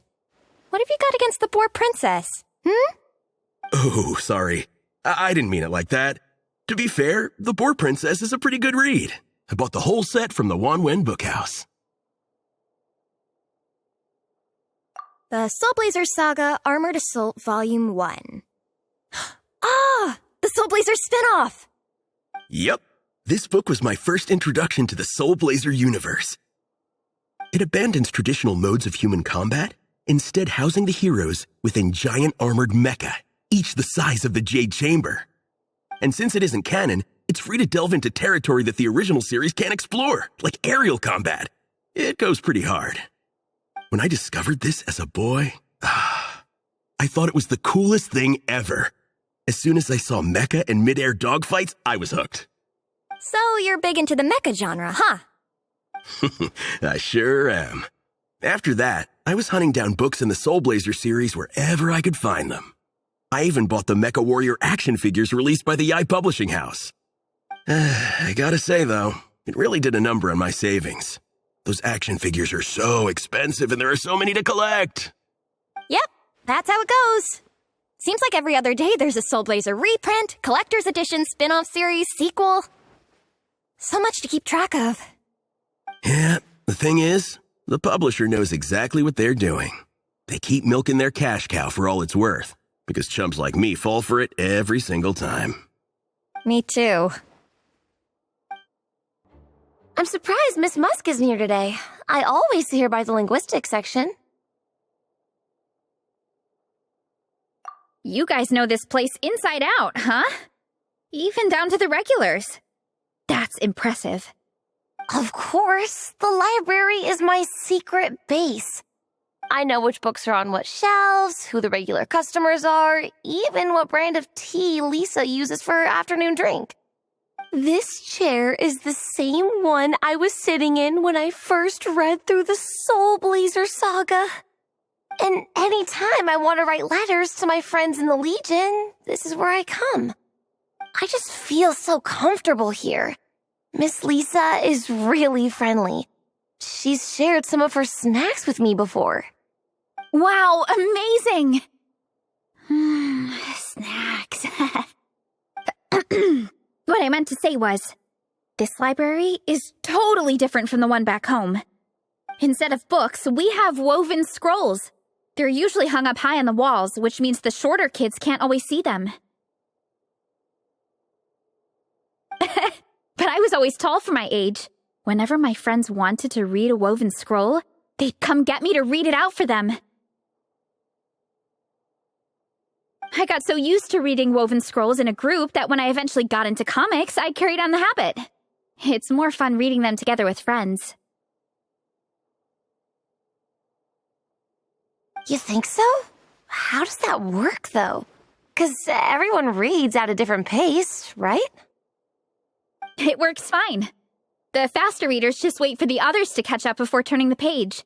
Speaker 5: What have you got against the Boar Princess?
Speaker 4: Oh, sorry. I didn't mean it like that. To be fair, The Boar Princess is a pretty good read. I bought the whole set from the Wanwen Bookhouse.
Speaker 5: The Soul Blazer Saga Armored Assault Volume 1. Ah! The Soul Blazer spinoff!
Speaker 4: Yep. This book was my first introduction to the Soul Blazer universe. It abandons traditional modes of human combat, instead housing the heroes within giant armored mecha, each the size of the Jade Chamber. And since it isn't canon, it's free to delve into territory that the original series can't explore, like aerial combat. It goes pretty hard. When I discovered this as a boy, I thought it was the coolest thing ever. As soon as I saw mecha and mid-air dogfights, I was hooked.
Speaker 5: So you're big into the mecha genre, huh?
Speaker 4: I sure am. After that, I was hunting down books in the Soul Blazer series wherever I could find them. I even bought the Mecha Warrior action figures released by the Yai Publishing House. I gotta say, though, it really did a number on my savings. Those action figures are so expensive and there are so many to collect.
Speaker 5: Yep, that's how it goes. Seems like every other day there's a Soul Blazer reprint, collector's edition, spin-off series, sequel. So much to keep track of.
Speaker 4: Yeah, the thing is, the publisher knows exactly what they're doing. They keep milking their cash cow for all it's worth, because chumps like me fall for it every single time.
Speaker 5: Me too.
Speaker 8: I'm surprised Miss Musk isn't here today. I always see her by the linguistics section.
Speaker 7: You guys know this place inside out, huh? Even down to the regulars. That's impressive.
Speaker 8: Of course, the library is my secret base. I know which books are on what shelves, who the regular customers are, even what brand of tea Lisa uses for her afternoon drink. This chair is the same one I was sitting in when I first read through the Soul Blazer saga. And anytime I want to write letters to my friends in the Legion, this is where I come. I just feel so comfortable here. Miss Lisa is really friendly. She's shared some of her snacks with me before.
Speaker 7: Wow, amazing! Snacks. What I meant to say was, this library is totally different from the one back home. Instead of books, we have woven scrolls. They're usually hung up high on the walls, which means the shorter kids can't always see them. But I was always tall for my age. Whenever my friends wanted to read a woven scroll, they'd come get me to read it out for them. I got so used to reading woven scrolls in a group that when I eventually got into comics, I carried on the habit. It's more fun reading them together with friends.
Speaker 8: You think so? How does that work, though? 'Cause everyone reads at a different pace, right?
Speaker 7: It works fine. The faster readers just wait for the others to catch up before turning the page.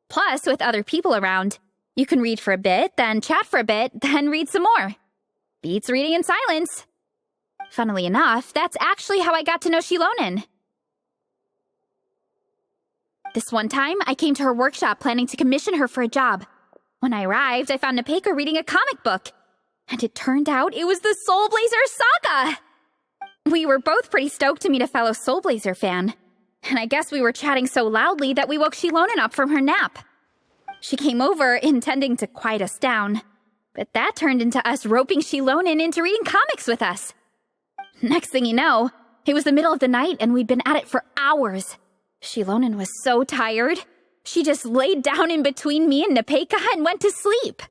Speaker 7: Plus, with other people around, you can read for a bit, then chat for a bit, then read some more. Beats reading in silence. Funnily enough, that's actually how I got to know Shilonen. This one time, I came to her workshop planning to commission her for a job. When I arrived, I found Nepeka reading a comic book. And it turned out it was the Soul Blazer saga! We were both pretty stoked to meet a fellow Soul Blazer fan. And I guess we were chatting so loudly that we woke Shilonen up from her nap. She came over, intending to quiet us down. But that turned into us roping Shilonen into reading comics with us. Next thing you know, it was the middle of the night and we'd been at it for hours. Shilonen was so tired, she just laid down in between me and Nepeka and went to sleep.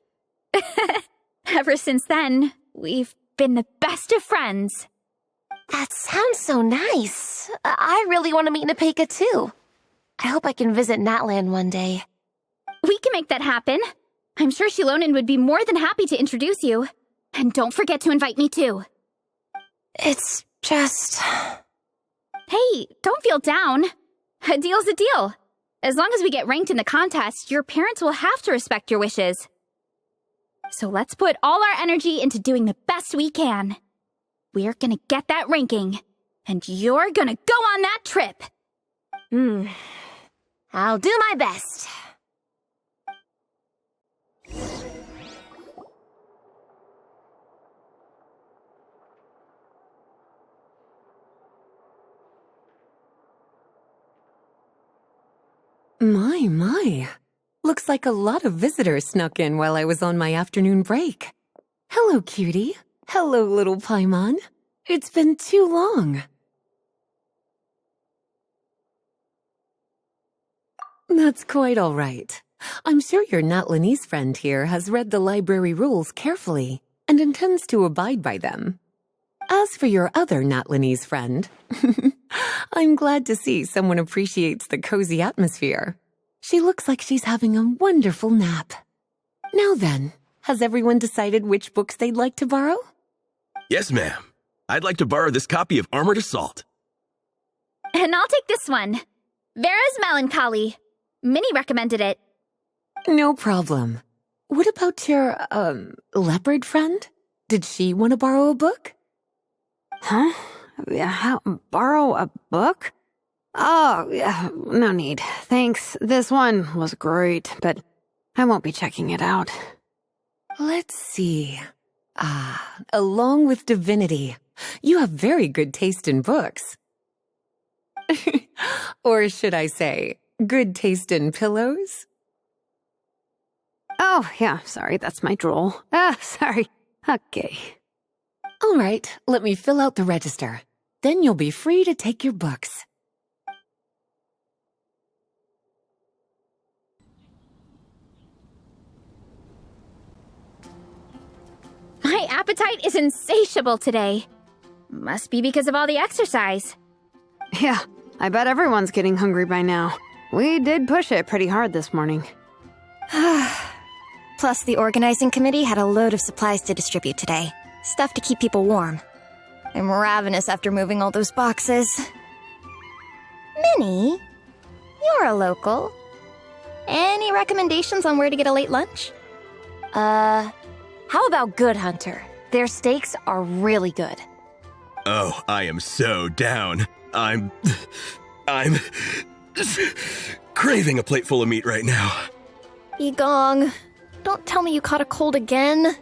Speaker 7: Ever since then, we've been the best of friends.
Speaker 8: That sounds so nice. I really want to meet Nepeka too. I hope I can visit Natlan one day.
Speaker 7: We can make that happen. I'm sure Shilonen would be more than happy to introduce you. And don't forget to invite me too.
Speaker 8: It's just...
Speaker 7: Hey, don't feel down. A deal's a deal. As long as we get ranked in the contest, your parents will have to respect your wishes. So let's put all our energy into doing the best we can. We're gonna get that ranking, and you're gonna go on that trip.
Speaker 8: I'll do my best.
Speaker 15: My. Looks like a lot of visitors snuck in while I was on my afternoon break. Hello, cutie. Hello, little Paimon. It's been too long. That's quite all right. I'm sure your Natlanese friend here has read the library rules carefully and intends to abide by them. As for your other Natlanese friend, I'm glad to see someone appreciates the cozy atmosphere. She looks like she's having a wonderful nap. Now then, has everyone decided which books they'd like to borrow?
Speaker 4: Yes, ma'am. I'd like to borrow this copy of Armored Assault.
Speaker 7: And I'll take this one. Vera's Melancholy. Minnie recommended it.
Speaker 15: No problem. What about your, leopard friend? Did she want to borrow a book?
Speaker 6: Huh? Borrow a book? Oh, yeah, no need. Thanks. This one was great, but I won't be checking it out.
Speaker 15: Let's see. Along with Divinity, you have very good taste in books. Or should I say, good taste in pillows?
Speaker 6: Oh, yeah, sorry, that's my drool. Sorry. Okay.
Speaker 15: All right, let me fill out the register. Then you'll be free to take your books.
Speaker 7: My appetite is insatiable today. Must be because of all the exercise.
Speaker 6: Yeah, I bet everyone's getting hungry by now. We did push it pretty hard this morning.
Speaker 5: Plus, the organizing committee had a load of supplies to distribute today. Stuff to keep people warm. I'm ravenous after moving all those boxes. Minnie, you're a local. Any recommendations on where to get a late lunch?
Speaker 8: How about Good Hunter? Their steaks are really good.
Speaker 4: Oh, I am so down. I'm craving a plate full of meat right now.
Speaker 5: Igong, don't tell me you caught a cold again.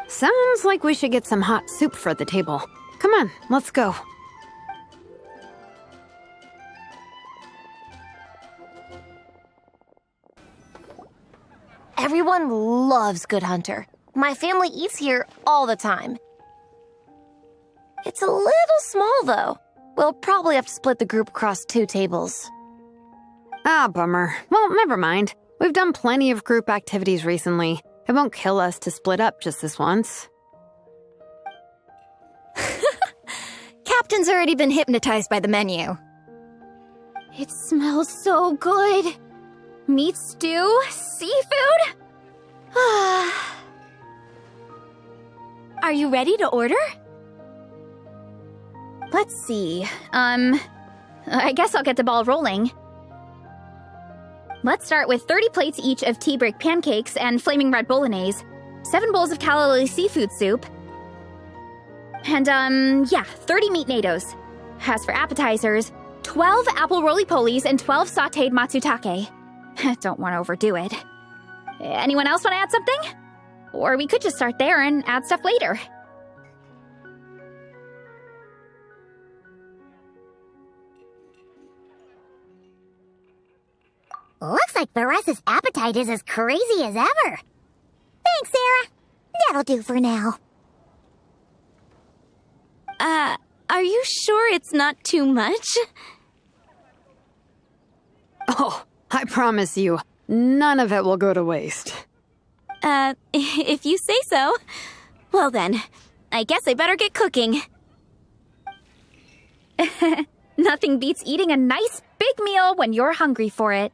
Speaker 6: Sounds like we should get some hot soup for the table. Come on, let's go.
Speaker 8: Everyone loves Good Hunter. My family eats here all the time. It's a little small, though. We'll probably have to split the group across 2 tables.
Speaker 6: Ah, bummer. Well, never mind. We've done plenty of group activities recently. It won't kill us to split up just this once.
Speaker 5: Captain's already been hypnotized by the menu.
Speaker 7: It smells so good. Meat stew? Seafood? Are you ready to order? Let's see. I guess I'll get the ball rolling. Let's start with 30 plates each of tea break pancakes and flaming red bolognese, 7 bowls of calorie seafood soup, and 30 meat nados. As for appetizers, 12 apple roly-polies and 12 sautéed matsutake. Don't want to overdo it. Anyone else want to add something? Or we could just start there and add stuff later.
Speaker 1: Looks like Varesa's appetite is as crazy as ever. Thanks, Sarah. That'll do for now.
Speaker 16: Are you sure it's not too much?
Speaker 6: Oh, I promise you, none of it will go to waste.
Speaker 16: If you say so. Well then, I guess I better get cooking.
Speaker 7: Nothing beats eating a nice big meal when you're hungry for it.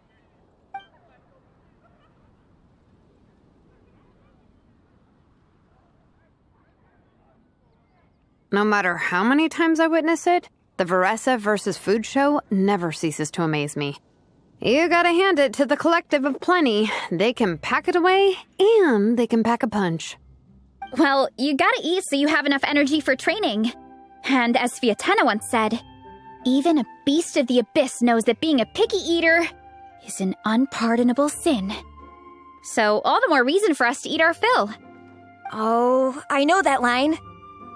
Speaker 6: No matter how many times I witness it, the Varesa versus food show never ceases to amaze me. You gotta hand it to the collective of plenty. They can pack it away, and they can pack a punch.
Speaker 7: Well, you gotta eat so you have enough energy for training. And as Fiatena once said, even a beast of the abyss knows that being a picky eater is an unpardonable sin. So all the more reason for us to eat our fill.
Speaker 5: Oh, I know that line.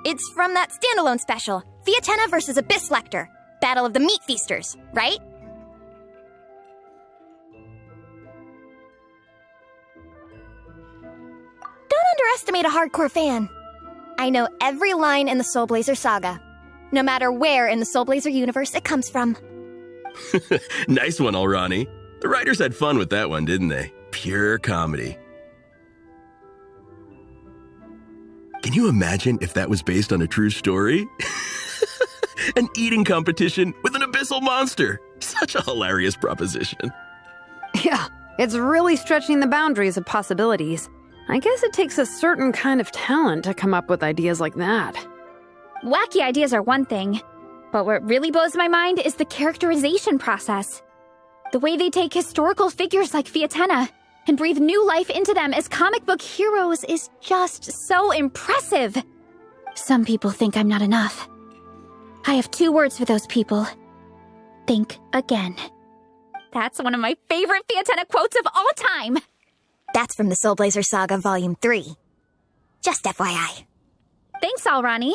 Speaker 5: It's from that standalone special, Fiatena versus Abyss Lecter, Battle of the Meat Feasters, right? Don't underestimate a hardcore fan. I know every line in the Soul Blazer saga, no matter where in the Soul Blazer universe it comes from.
Speaker 4: Nice one, Alrani. The writers had fun with that one, didn't they? Pure comedy. Can you imagine if that was based on a true story? An eating competition with an abyssal monster. Such a hilarious proposition.
Speaker 6: Yeah, it's really stretching the boundaries of possibilities. I guess it takes a certain kind of talent to come up with ideas like that.
Speaker 7: Wacky ideas are one thing, but what really blows my mind is the characterization process. The way they take historical figures like Fiatena and breathe new life into them as comic book heroes is just so impressive. Some people think I'm not enough. I have 2 words for those people. Think again. That's one of my favorite Fiatena quotes of all time.
Speaker 5: That's from the Soul Blazer Saga Volume 3. Just FYI.
Speaker 7: Thanks, Alrani.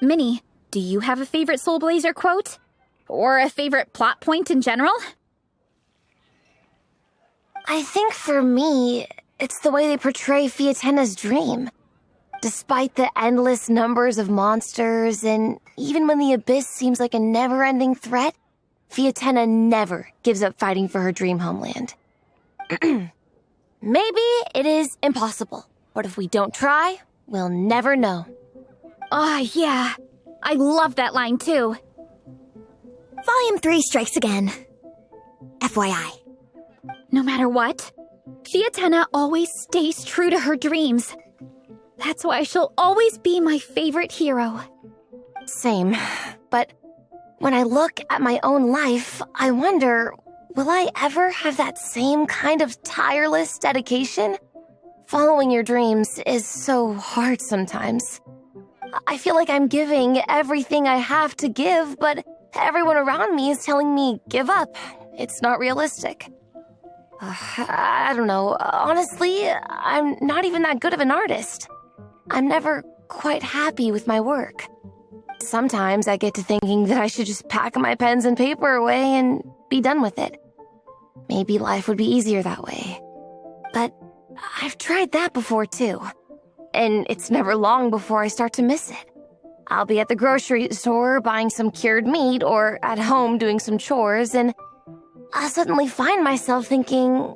Speaker 7: Minnie, do you have a favorite Soul Blazer quote? Or a favorite plot point in general?
Speaker 8: I think for me, it's the way they portray Fiatena's dream. Despite the endless numbers of monsters, and even when the Abyss seems like a never-ending threat, Fiatena never gives up fighting for her dream homeland. Maybe it is impossible, but if we don't try, we'll never know.
Speaker 7: Oh, yeah. I love that line, too.
Speaker 5: Volume 3 strikes again. FYI.
Speaker 7: No matter what, Fiatena always stays true to her dreams. That's why she'll always be my favorite hero.
Speaker 8: Same. But when I look at my own life, I wonder, will I ever have that same kind of tireless dedication? Following your dreams is so hard sometimes. I feel like I'm giving everything I have to give, but everyone around me is telling me, give up. It's not realistic. I don't know. Honestly, I'm not even that good of an artist. I'm never quite happy with my work. Sometimes I get to thinking that I should just pack my pens and paper away and be done with it. Maybe life would be easier that way. But I've tried that before too. And it's never long before I start to miss it. I'll be at the grocery store buying some cured meat or at home doing some chores, and I suddenly find myself thinking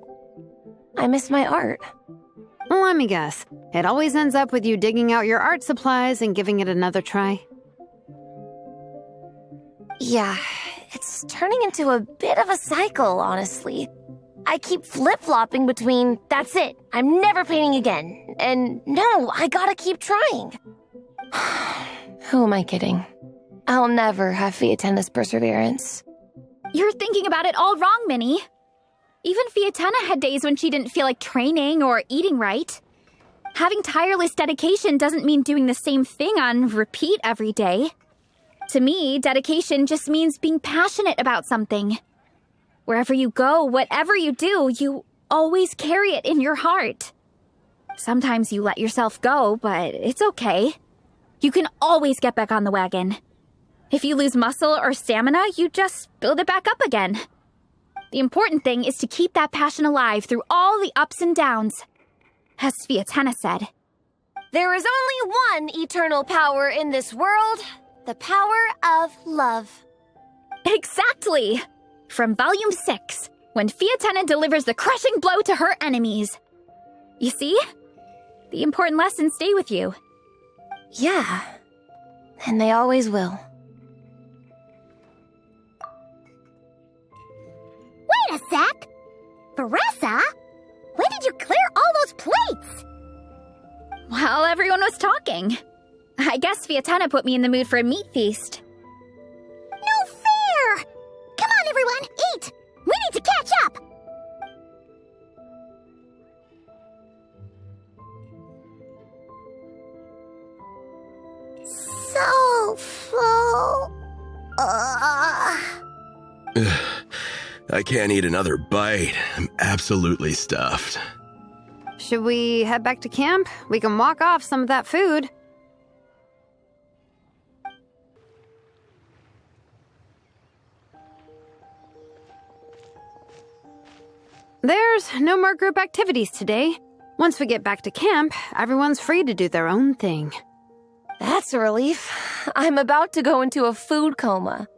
Speaker 8: I miss my art.
Speaker 6: Let me guess. It always ends up with you digging out your art supplies and giving it another try.
Speaker 8: Yeah, it's turning into a bit of a cycle, honestly. I keep flip-flopping between, that's it, I'm never painting again, and no, I gotta keep trying. Who am I kidding? I'll never have Fiatenna's perseverance.
Speaker 7: You're thinking about it all wrong, Minnie. Even Fiatenna had days when she didn't feel like training or eating right. Having tireless dedication doesn't mean doing the same thing on repeat every day. To me, dedication just means being passionate about something. Wherever you go, whatever you do, you always carry it in your heart. Sometimes you let yourself go, but it's okay. You can always get back on the wagon. If you lose muscle or stamina, you just build it back up again. The important thing is to keep that passion alive through all the ups and downs. As Fiatenna said,
Speaker 8: there is only one eternal power in this world, the power of love.
Speaker 7: Exactly! From Volume 6, when Fiatenna delivers the crushing blow to her enemies. You see? The important lessons stay with you.
Speaker 8: Yeah, and they always will.
Speaker 1: Wait a sec! Beressa? When did you clear all those plates?
Speaker 7: While everyone was talking. I guess Fiatenna put me in the mood for a meat feast.
Speaker 1: No fair! Come on, everyone, eat! We need to catch up! So full.
Speaker 4: I can't eat another bite. I'm absolutely stuffed.
Speaker 6: Should we head back to camp? We can walk off some of that food. There's no more group activities today. Once we get back to camp, everyone's free to do their own thing.
Speaker 8: That's a relief. I'm about to go into a food coma.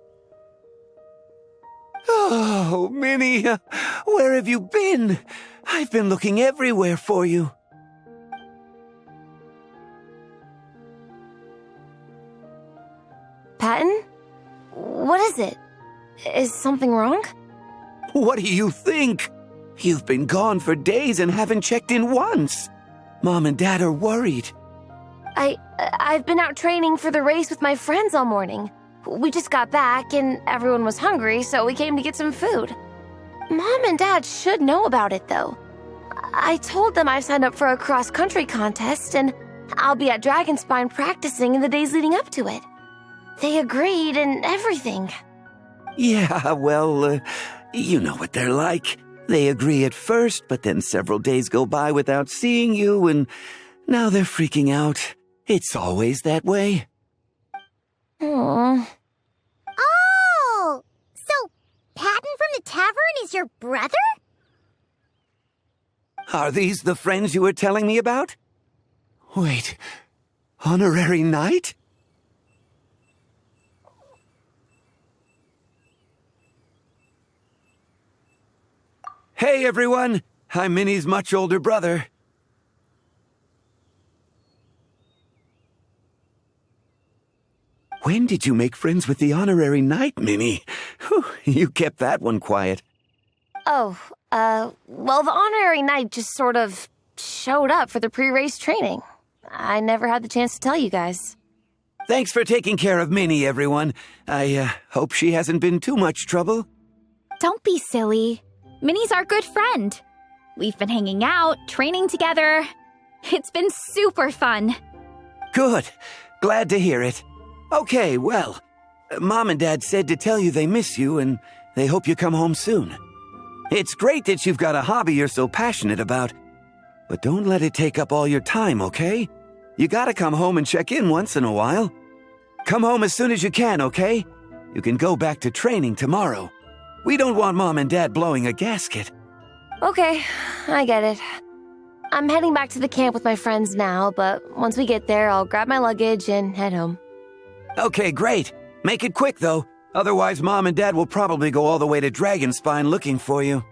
Speaker 17: Oh, Minnie, where have you been? I've been looking everywhere for you.
Speaker 8: Patton? What is it? Is something wrong?
Speaker 17: What do you think? You've been gone for days and haven't checked in once. Mom and Dad are worried.
Speaker 8: I've been out training for the race with my friends all morning. We just got back and everyone was hungry, so we came to get some food. Mom and Dad should know about it, though. I told them I signed up for a cross-country contest and I'll be at Dragonspine practicing in the days leading up to it. They agreed and everything.
Speaker 17: Yeah, well, you know what they're like. They agree at first, but then several days go by without seeing you, and now they're freaking out. It's always that way.
Speaker 8: Aww.
Speaker 1: Oh! So, Patton from the tavern is your brother?
Speaker 17: Are these the friends you were telling me about? Wait, honorary knight? Hey, everyone! I'm Minnie's much older brother. When did you make friends with the honorary knight, Minnie? Whew, you kept that one quiet.
Speaker 8: Oh, well, the honorary knight just sort of showed up for the pre-race training. I never had the chance to tell you guys.
Speaker 17: Thanks for taking care of Minnie, everyone. I hope she hasn't been too much trouble.
Speaker 7: Don't be silly. Minnie's our good friend. We've been hanging out, training together. It's been super fun.
Speaker 17: Good. Glad to hear it. Okay, well, Mom and Dad said to tell you they miss you and they hope you come home soon. It's great that you've got a hobby you're so passionate about, but don't let it take up all your time, okay? You gotta come home and check in once in a while. Come home as soon as you can, okay? You can go back to training tomorrow. We don't want Mom and Dad blowing a gasket.
Speaker 8: Okay, I get it. I'm heading back to the camp with my friends now, but once we get there, I'll grab my luggage and head home.
Speaker 17: Okay, great. Make it quick, though. Otherwise, Mom and Dad will probably go all the way to Dragonspine looking for you.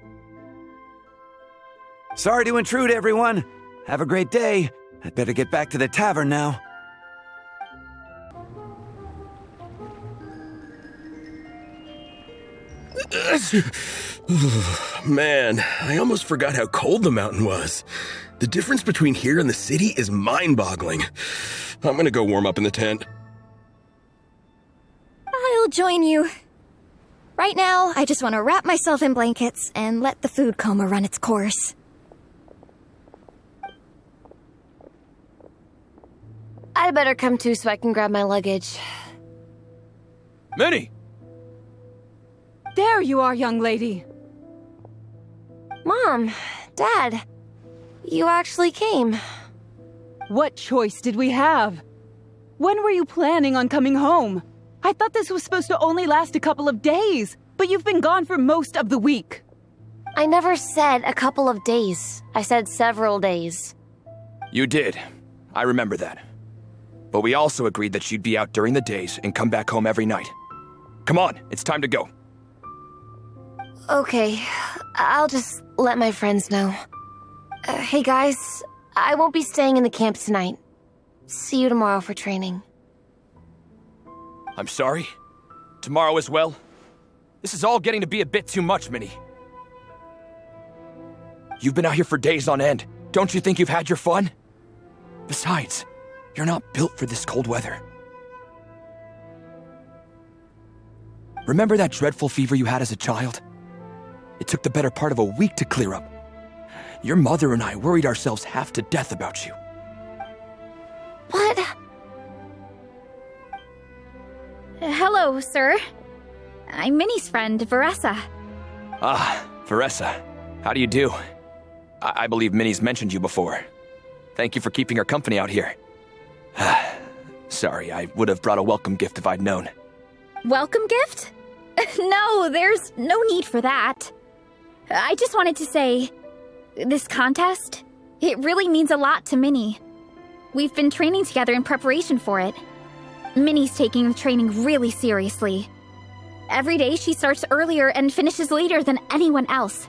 Speaker 17: Sorry to intrude, everyone. Have a great day. I'd better get back to the tavern now.
Speaker 4: Man, I almost forgot how cold the mountain was. The difference between here and the city is mind-boggling. I'm gonna go warm up in the tent.
Speaker 5: I'll join you. Right now, I just want to wrap myself in blankets and let the food coma run its course.
Speaker 8: I better come too so I can grab my luggage.
Speaker 14: Minnie! There you are, young lady.
Speaker 8: Mom, Dad, you actually came.
Speaker 14: What choice did we have? When were you planning on coming home? I thought this was supposed to only last a couple of days, but you've been gone for most of the week.
Speaker 8: I never said a couple of days. I said several days.
Speaker 18: You did. I remember that. But we also agreed that you'd be out during the days and come back home every night. Come on, it's time to go.
Speaker 8: Okay, I'll just let my friends know. Hey guys, I won't be staying in the camp tonight. See you tomorrow for training.
Speaker 18: I'm sorry. Tomorrow as well. This is all getting to be a bit too much, Minnie. You've been out here for days on end. Don't you think you've had your fun? Besides, you're not built for this cold weather. Remember that dreadful fever you had as a child? It took the better part of a week to clear up. Your mother and I worried ourselves half to death about you.
Speaker 8: What?
Speaker 7: Hello, sir. I'm Minnie's friend, Veressa.
Speaker 18: Ah, Veressa. How do you do? I believe Minnie's mentioned you before. Thank you for keeping her company out here. Sorry, I would have brought a welcome gift if I'd known.
Speaker 7: Welcome gift? No, there's no need for that. I just wanted to say, this contest, it really means a lot to Minnie. We've been training together in preparation for it. Minnie's taking the training really seriously. Every day she starts earlier and finishes later than anyone else.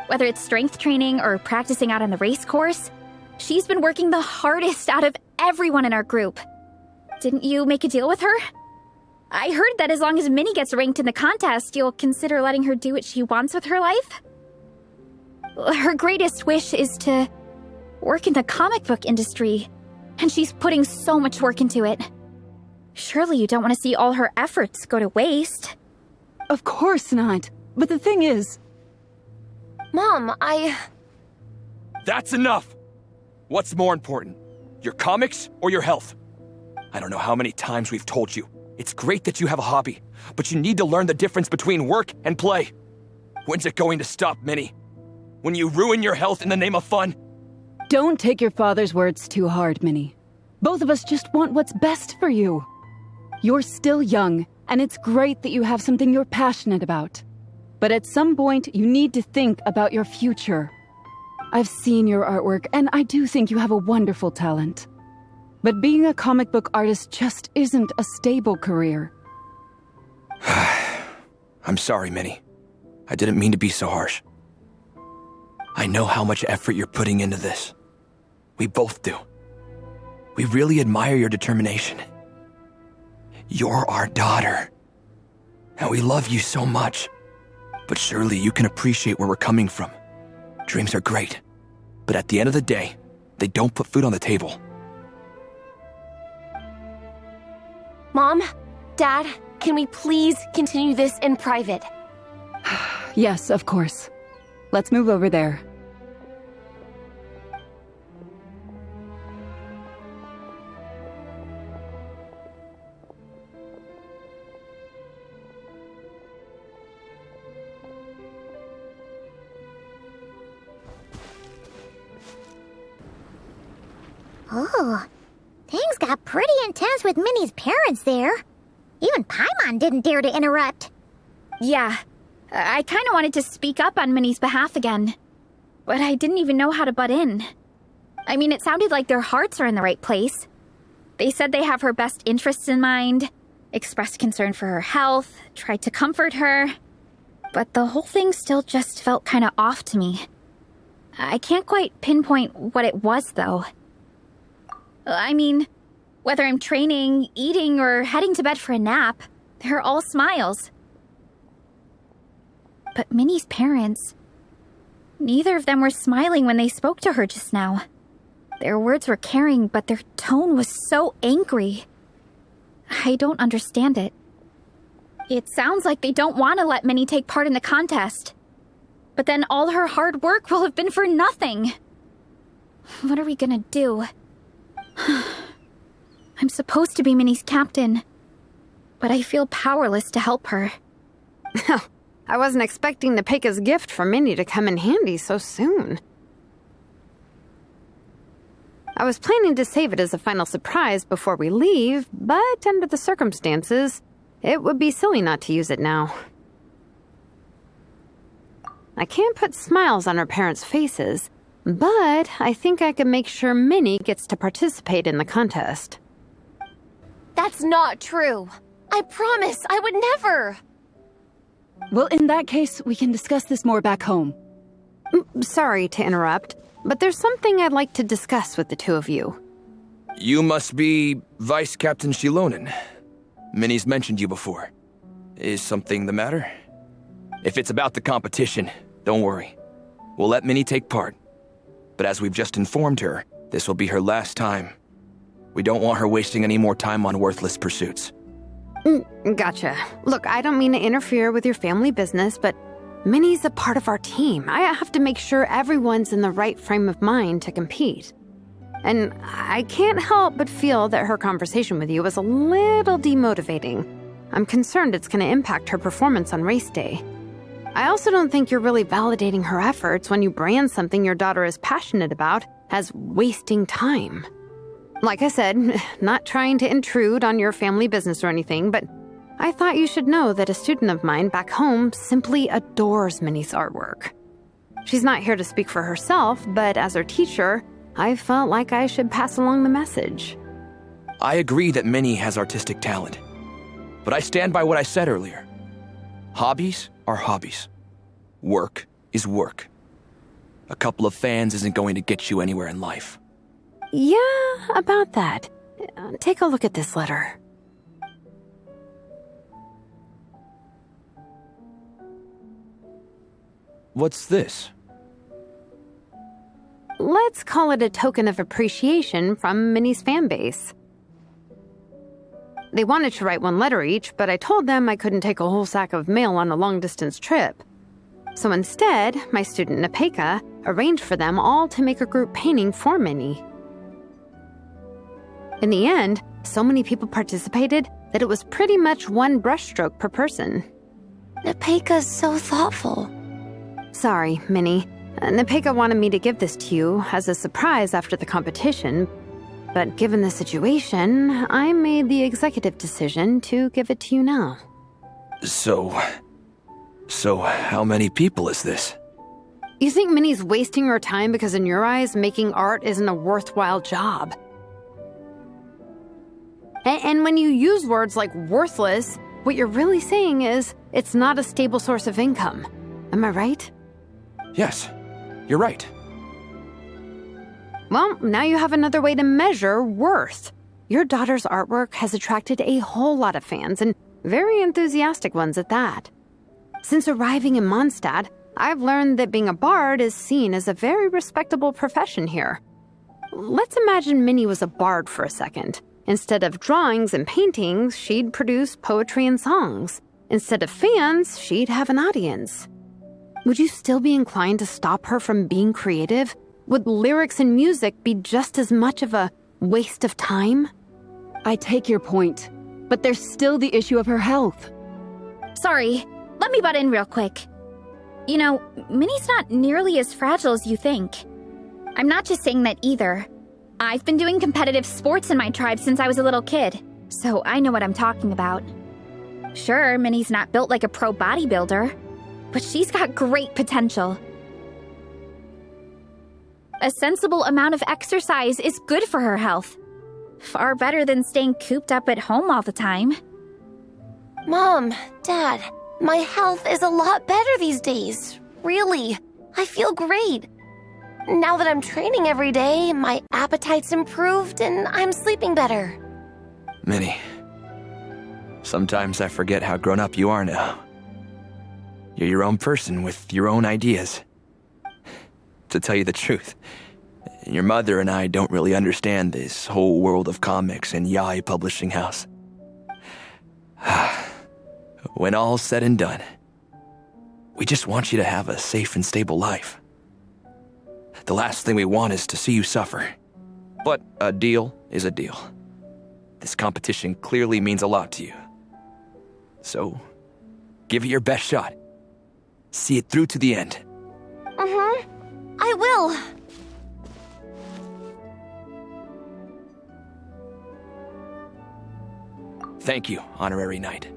Speaker 7: Whether it's strength training or practicing out on the race course, she's been working the hardest out of everyone in our group. Didn't you make a deal with her? I heard that as long as Minnie gets ranked in the contest, you'll consider letting her do what she wants with her life? Her greatest wish is to work in the comic book industry, and she's putting so much work into it. Surely you don't want to see all her efforts go to waste.
Speaker 14: Of course not. But the thing is...
Speaker 8: Mom,
Speaker 18: That's enough! What's more important, your comics or your health? I don't know how many times we've told you. It's great that you have a hobby, but you need to learn the difference between work and play. When's it going to stop, Minnie? When you ruin your health in the name of fun?
Speaker 14: Don't take your father's words too hard, Minnie. Both of us just want what's best for you. You're still young, and it's great that you have something you're passionate about. But at some point, you need to think about your future. I've seen your artwork, and I do think you have a wonderful talent. But being a comic book artist just isn't a stable career.
Speaker 18: I'm sorry, Minnie. I didn't mean to be so harsh. I know how much effort you're putting into this. We both do. We really admire your determination. You're our daughter. And we love you so much. But surely you can appreciate where we're coming from. Dreams are great. But at the end of the day, they don't put food on the table.
Speaker 8: Mom, Dad, can we please continue this in private?
Speaker 14: Yes, of course. Let's move over there.
Speaker 1: Oh, things got pretty intense with Minnie's parents there. Even Paimon didn't dare to interrupt.
Speaker 7: Yeah, I kind of wanted to speak up on Minnie's behalf again, but I didn't even know how to butt in. I mean, it sounded like their hearts are in the right place. They said they have her best interests in mind, expressed concern for her health, tried to comfort her. But the whole thing still just felt kind of off to me. I can't quite pinpoint what it was, though. I mean, whether I'm training, eating, or heading to bed for a nap, they're all smiles. But Minnie's parents, neither of them were smiling when they spoke to her just now. Their words were caring, but their tone was so angry. I don't understand it. It sounds like they don't want to let Minnie take part in the contest. But then all her hard work will have been for nothing. What are we gonna do? I'm supposed to be Minnie's captain, but I feel powerless to help her.
Speaker 6: I wasn't expecting Nepeka's gift for Minnie to come in handy so soon. I was planning to save it as a final surprise before we leave, but under the circumstances, it would be silly not to use it now. I can't put smiles on her parents' faces, but I think I can make sure Minnie gets to participate in the contest.
Speaker 8: That's not true. I promise, I would never.
Speaker 14: Well, in that case, we can discuss this more back home.
Speaker 6: Sorry to interrupt, but there's something I'd like to discuss with the two of you.
Speaker 18: You must be Vice Captain Shilonen. Minnie's mentioned you before. Is something the matter? If it's about the competition, don't worry. We'll let Minnie take part. But as we've just informed her, this will be her last time. We don't want her wasting any more time on worthless pursuits.
Speaker 6: Gotcha. Look, I don't mean to interfere with your family business, but Minnie's a part of our team. I have to make sure everyone's in the right frame of mind to compete. And I can't help but feel that her conversation with you was a little demotivating. I'm concerned it's going to impact her performance on race day. I also don't think you're really validating her efforts when you brand something your daughter is passionate about as wasting time. Like I said, not trying to intrude on your family business or anything, but I thought you should know that a student of mine back home simply adores Minnie's artwork. She's not here to speak for herself, but as her teacher, I felt like I should pass along the message.
Speaker 18: I agree that Minnie has artistic talent, but I stand by what I said earlier. Hobbies are hobbies. Work is work. A couple of fans isn't going to get you anywhere in life.
Speaker 6: Yeah, about that. Take a look at this letter.
Speaker 18: What's this?
Speaker 6: Let's call it a token of appreciation from Minnie's fan base. They wanted to write one letter each, but I told them I couldn't take a whole sack of mail on a long-distance trip. So instead, my student Nepeka arranged for them all to make a group painting for Minnie. In the end, so many people participated that it was pretty much one brushstroke per person.
Speaker 8: Nepeka's so thoughtful.
Speaker 6: Sorry, Minnie. Nepeka wanted me to give this to you as a surprise after the competition, but given the situation, I made the executive decision to give it to you now.
Speaker 18: So how many people is this?
Speaker 6: You think Minnie's wasting her time because in your eyes, making art isn't a worthwhile job? And when you use words like worthless, what you're really saying is it's not a stable source of income. Am I right?
Speaker 18: Yes, you're right.
Speaker 6: Well, now you have another way to measure worth. Your daughter's artwork has attracted a whole lot of fans, and very enthusiastic ones at that. Since arriving in Mondstadt, I've learned that being a bard is seen as a very respectable profession here. Let's imagine Minnie was a bard for a second. Instead of drawings and paintings, she'd produce poetry and songs. Instead of fans, she'd have an audience. Would you still be inclined to stop her from being creative? Would lyrics and music be just as much of a waste of time?
Speaker 14: I take your point, but there's still the issue of her health.
Speaker 7: Sorry, let me butt in real quick. You know, Minnie's not nearly as fragile as you think. I'm not just saying that either. I've been doing competitive sports in my tribe since I was a little kid, so I know what I'm talking about. Sure, Minnie's not built like a pro bodybuilder, but she's got great potential. A sensible amount of exercise is good for her health. Far better than staying cooped up at home all the time.
Speaker 8: Mom, Dad, my health is a lot better these days. Really, I feel great. Now that I'm training every day, my appetite's improved and I'm sleeping better.
Speaker 18: Minnie, sometimes I forget how grown up you are now. You're your own person with your own ideas. To tell you the truth, your mother and I don't really understand this whole world of comics and yaoi publishing house. When all's said and done, we just want you to have a safe and stable life. The last thing we want is to see you suffer. But a deal is a deal. This competition clearly means a lot to you. So, give it your best shot. See it through to the end.
Speaker 8: I will.
Speaker 18: Thank you, Honorary Knight.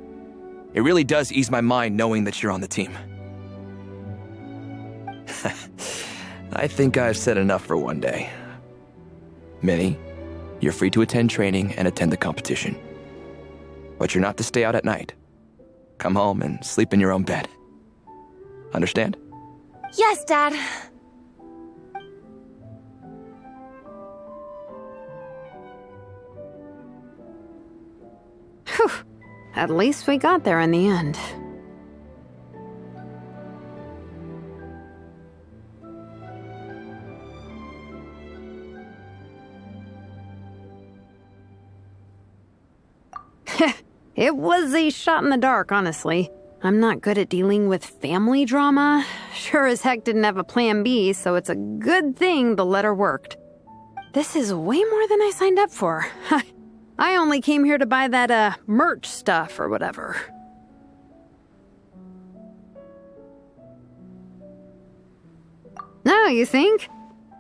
Speaker 18: It really does ease my mind knowing that you're on the team. I think I've said enough for one day. Minnie, you're free to attend training and attend the competition. But you're not to stay out at night. Come home and sleep in your own bed. Understand?
Speaker 8: Yes, Dad.
Speaker 6: Whew. At least we got there in the end. It was a shot in the dark, honestly. I'm not good at dealing with family drama. Sure as heck didn't have a plan B, so it's a good thing the letter worked. This is way more than I signed up for. I only came here to buy that, merch stuff or whatever. No, you think?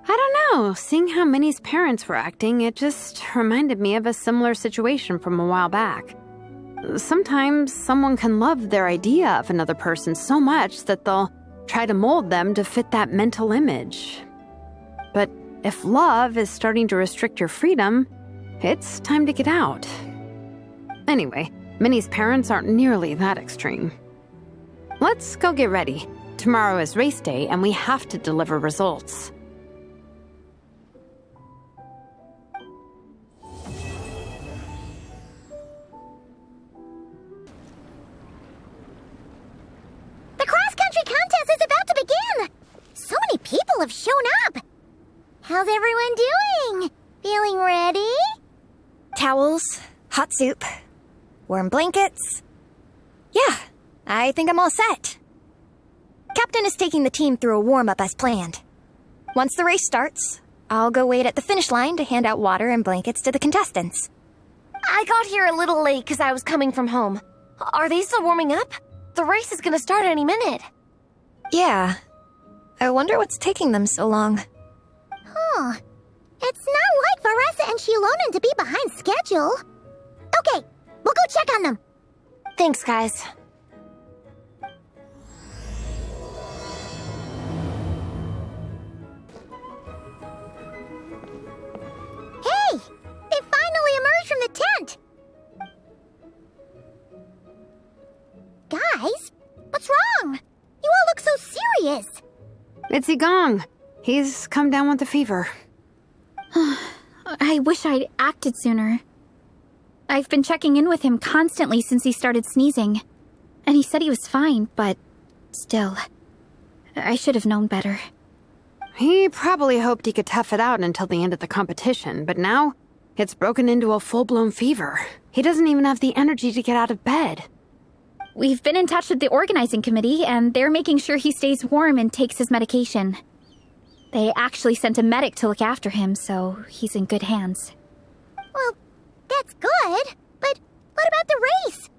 Speaker 6: I don't know. Seeing how Minnie's parents were acting, it just reminded me of a similar situation from a while back. Sometimes someone can love their idea of another person so much that they'll try to mold them to fit that mental image. But if love is starting to restrict your freedom, it's time to get out. Anyway, Minnie's parents aren't nearly that extreme. Let's go get ready. Tomorrow is race day and we have to deliver results.
Speaker 1: The cross-country contest is about to begin! So many people have shown up! How's everyone doing? Feeling ready?
Speaker 5: Towels, hot soup, warm blankets. Yeah, I think I'm all set. Captain is taking the team through a warm-up as planned. Once the race starts, I'll go wait at the finish line to hand out water and blankets to the contestants.
Speaker 8: I got here a little late because I was coming from home. Are they still warming up? The race is gonna start any minute.
Speaker 5: Yeah. I wonder what's taking them so long.
Speaker 1: Huh. It's not like Varessa and Shilonen to be behind schedule. Okay, we'll go check on them.
Speaker 8: Thanks, guys.
Speaker 1: Hey! They finally emerged from the tent! Guys, what's wrong? You all look so serious.
Speaker 6: It's Igong. He's come down with the fever.
Speaker 7: I wish I'd acted sooner. I've been checking in with him constantly since he started sneezing. And he said he was fine, but still, I should have known better.
Speaker 6: He probably hoped he could tough it out until the end of the competition, but now it's broken into a full-blown fever. He doesn't even have the energy to get out of bed.
Speaker 7: We've been in touch with the organizing committee, and they're making sure he stays warm and takes his medication. They actually sent a medic to look after him, so he's in good hands.
Speaker 1: Well, that's good, but what about the race?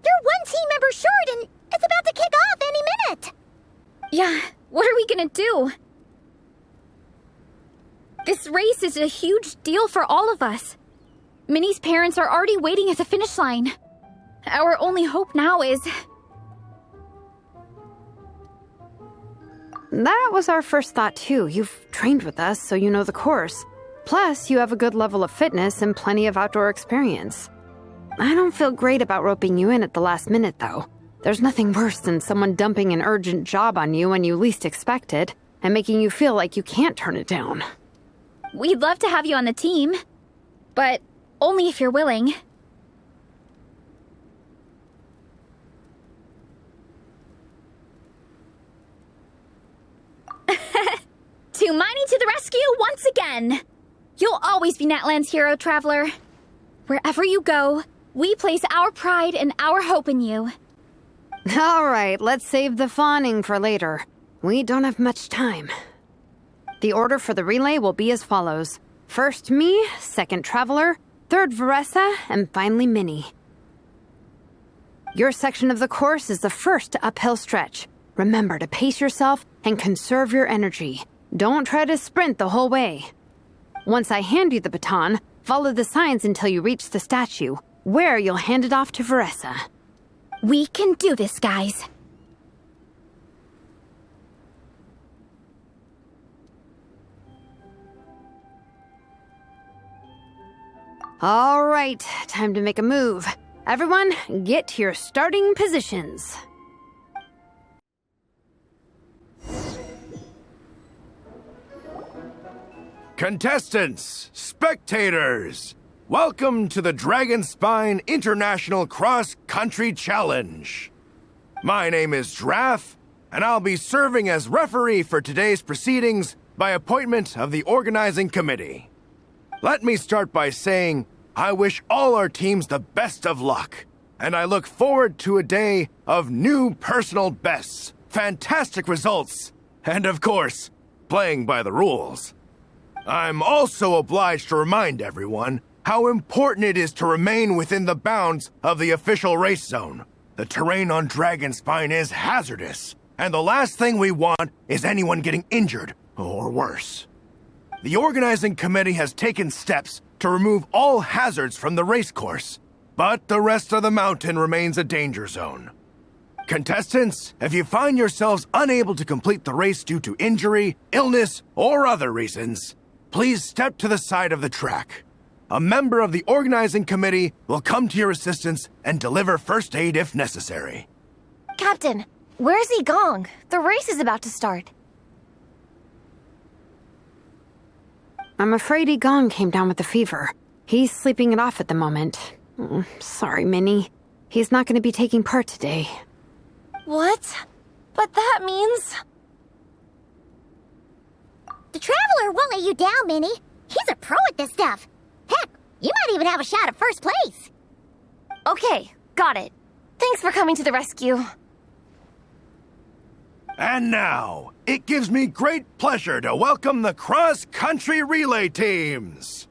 Speaker 1: You're one team member short, and it's about to kick off any minute.
Speaker 7: Yeah, what are we gonna do? This race is a huge deal for all of us. Minnie's parents are already waiting at the finish line. Our only hope now is...
Speaker 6: That was our first thought, too. You've trained with us, so you know the course. Plus, you have a good level of fitness and plenty of outdoor experience. I don't feel great about roping you in at the last minute, though. There's nothing worse than someone dumping an urgent job on you when you least expect it, and making you feel like you can't turn it down.
Speaker 7: We'd love to have you on the team, but only if you're willing. To Miney to the rescue once again! You'll always be Natlan's hero, Traveler. Wherever you go, we place our pride and our hope in you.
Speaker 6: All right, let's save the fawning for later. We don't have much time. The order for the relay will be as follows. First me, second Traveler, third Veressa, and finally Minnie. Your section of the course is the first uphill stretch. Remember to pace yourself and conserve your energy. Don't try to sprint the whole way. Once I hand you the baton, follow the signs until you reach the statue, where you'll hand it off to Veressa.
Speaker 7: We can do this, guys.
Speaker 6: All right, time to make a move. Everyone, get to your starting positions.
Speaker 19: Contestants, spectators, welcome to the Dragonspine International Cross Country Challenge. My name is Draff, and I'll be serving as referee for today's proceedings by appointment of the organizing committee. Let me start by saying I wish all our teams the best of luck, and I look forward to a day of new personal bests, fantastic results, and of course, playing by the rules. I'm also obliged to remind everyone how important it is to remain within the bounds of the official race zone. The terrain on Dragonspine is hazardous, and the last thing we want is anyone getting injured, or worse. The organizing committee has taken steps to remove all hazards from the race course, but the rest of the mountain remains a danger zone. Contestants, if you find yourselves unable to complete the race due to injury, illness, or other reasons, please step to the side of the track. A member of the organizing committee will come to your assistance and deliver first aid if necessary.
Speaker 8: Captain, where's Gong? The race is about to start.
Speaker 6: I'm afraid Gong came down with a fever. He's sleeping it off at the moment. Sorry, Minnie. He's not going to be taking part today.
Speaker 8: What? But that means...
Speaker 1: The Traveler won't let you down, Minnie. He's a pro at this stuff. Heck, you might even have a shot at first place.
Speaker 8: Okay, got it. Thanks for coming to the rescue.
Speaker 19: And now, it gives me great pleasure to welcome the cross-country relay teams.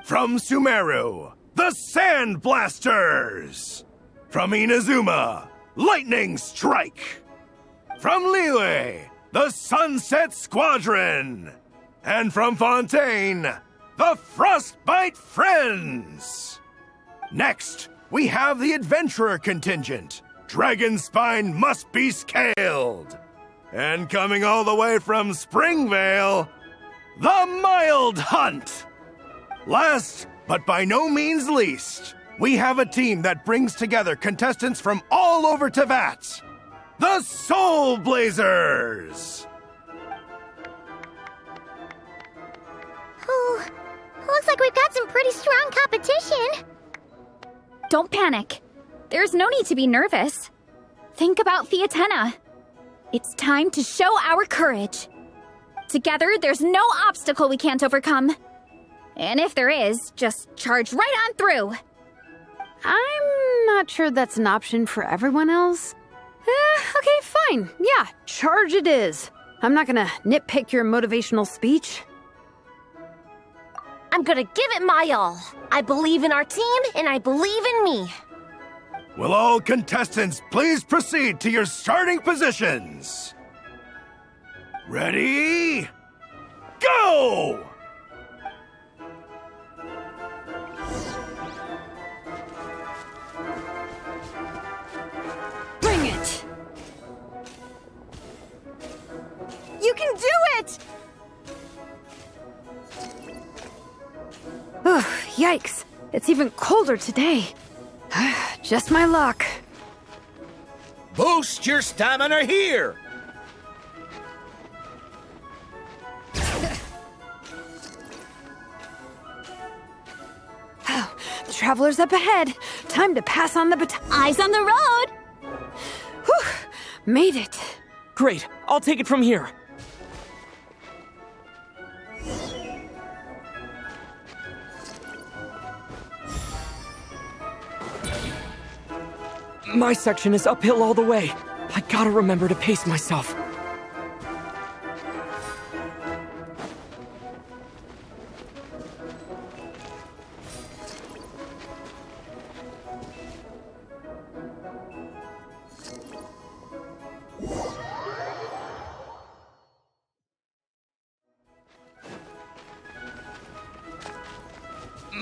Speaker 19: From Sumeru, the Sand Blasters. From Inazuma, Lightning Strike. From Liyue, the Sunset Squadron. And from Fontaine, the Frostbite Friends. Next, we have the Adventurer contingent. Dragonspine must be scaled. And coming all the way from Springvale, the Mild Hunt. Last, but by no means least, we have a team that brings together contestants from all over Teyvat. The Soul Blazers!
Speaker 1: Oh, looks like we've got some pretty strong competition.
Speaker 7: Don't panic. There's no need to be nervous. Think about Fiatenna. It's time to show our courage. Together, there's no obstacle we can't overcome. And if there is, just charge right on through.
Speaker 6: I'm not sure that's an option for everyone else. Okay, fine. Yeah, charge it is. I'm not gonna nitpick your motivational speech.
Speaker 8: I'm gonna give it my all. I believe in our team, and I believe in me.
Speaker 19: Will all contestants please proceed to your starting positions? Ready? Go!
Speaker 6: Bring it!
Speaker 8: You can do it!
Speaker 6: Ugh, yikes. It's even colder today. Just my luck.
Speaker 13: Boost your stamina here!
Speaker 6: The traveler's up ahead. Time to pass on the baton.
Speaker 16: Eyes on the road!
Speaker 6: Whew! Made it.
Speaker 20: Great. I'll take it from here. My section is uphill all the way. I gotta remember to pace myself.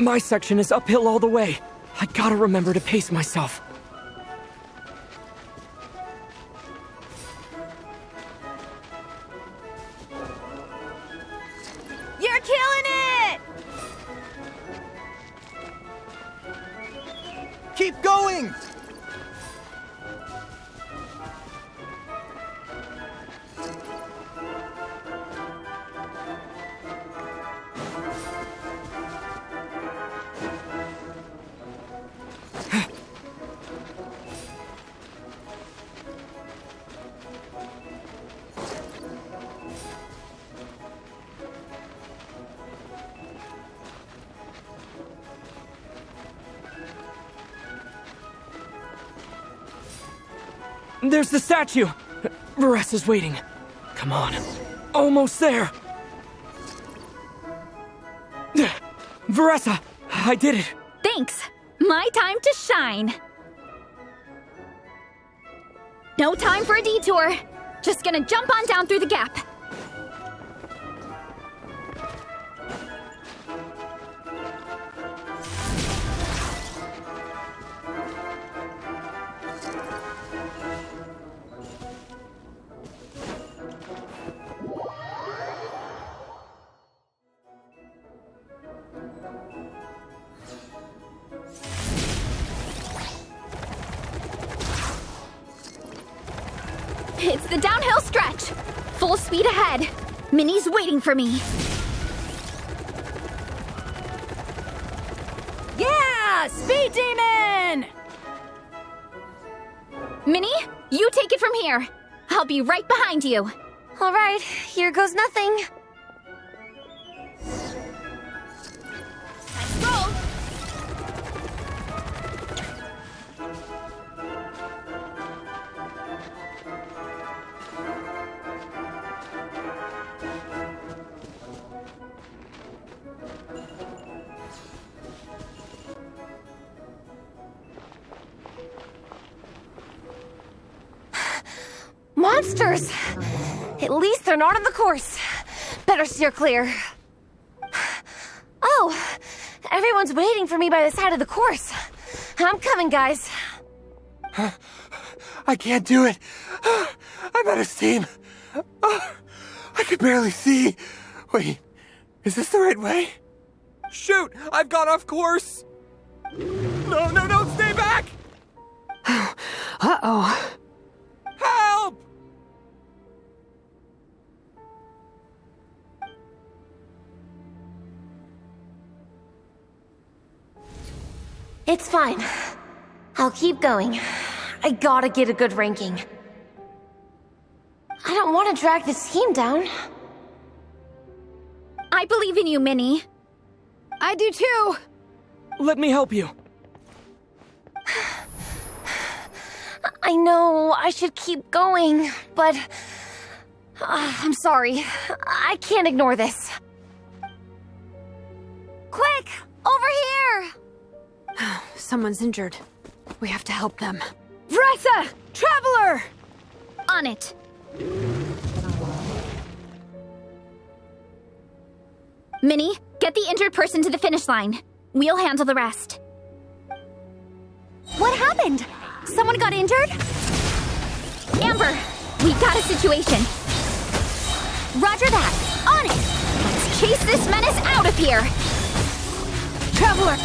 Speaker 20: My section is uphill all the way. I gotta remember to pace myself.
Speaker 7: You're killing it!
Speaker 20: Keep going! There's the statue! Varesa's waiting. Come on. Almost there! Varesa! I did it!
Speaker 7: Thanks! My time to shine! No time for a detour! Just gonna jump on down through the gap. It's the downhill stretch! Full speed ahead! Minnie's waiting for me!
Speaker 9: Yeah! Speed Demon!
Speaker 7: Minnie, you take it from here! I'll be right behind you!
Speaker 8: Alright, here goes nothing.
Speaker 7: Let's go!
Speaker 8: Monsters! At least they're not on the course. Better steer clear. Oh, everyone's waiting for me by the side of the course. I'm coming, guys.
Speaker 19: I can't do it. I'm out of steam. I could barely see. Wait, is this the right way?
Speaker 20: Shoot! I've gone off course! No, stay back!
Speaker 6: Uh-oh.
Speaker 20: Help!
Speaker 8: It's fine. I'll keep going. I gotta get a good ranking. I don't want to drag this team down.
Speaker 7: I believe in you, Minnie.
Speaker 6: I do too.
Speaker 20: Let me help you.
Speaker 8: I know I should keep going, but... I'm sorry. I can't ignore this. Quick! Over here!
Speaker 6: Someone's injured. We have to help them.
Speaker 7: Varesa! Traveler! On it. Minnie, get the injured person to the finish line. We'll handle the rest.
Speaker 2: What happened? Someone got injured?
Speaker 7: Amber, we got a situation.
Speaker 2: Roger that. On it!
Speaker 7: Let's chase this menace out of here!
Speaker 6: Traveler!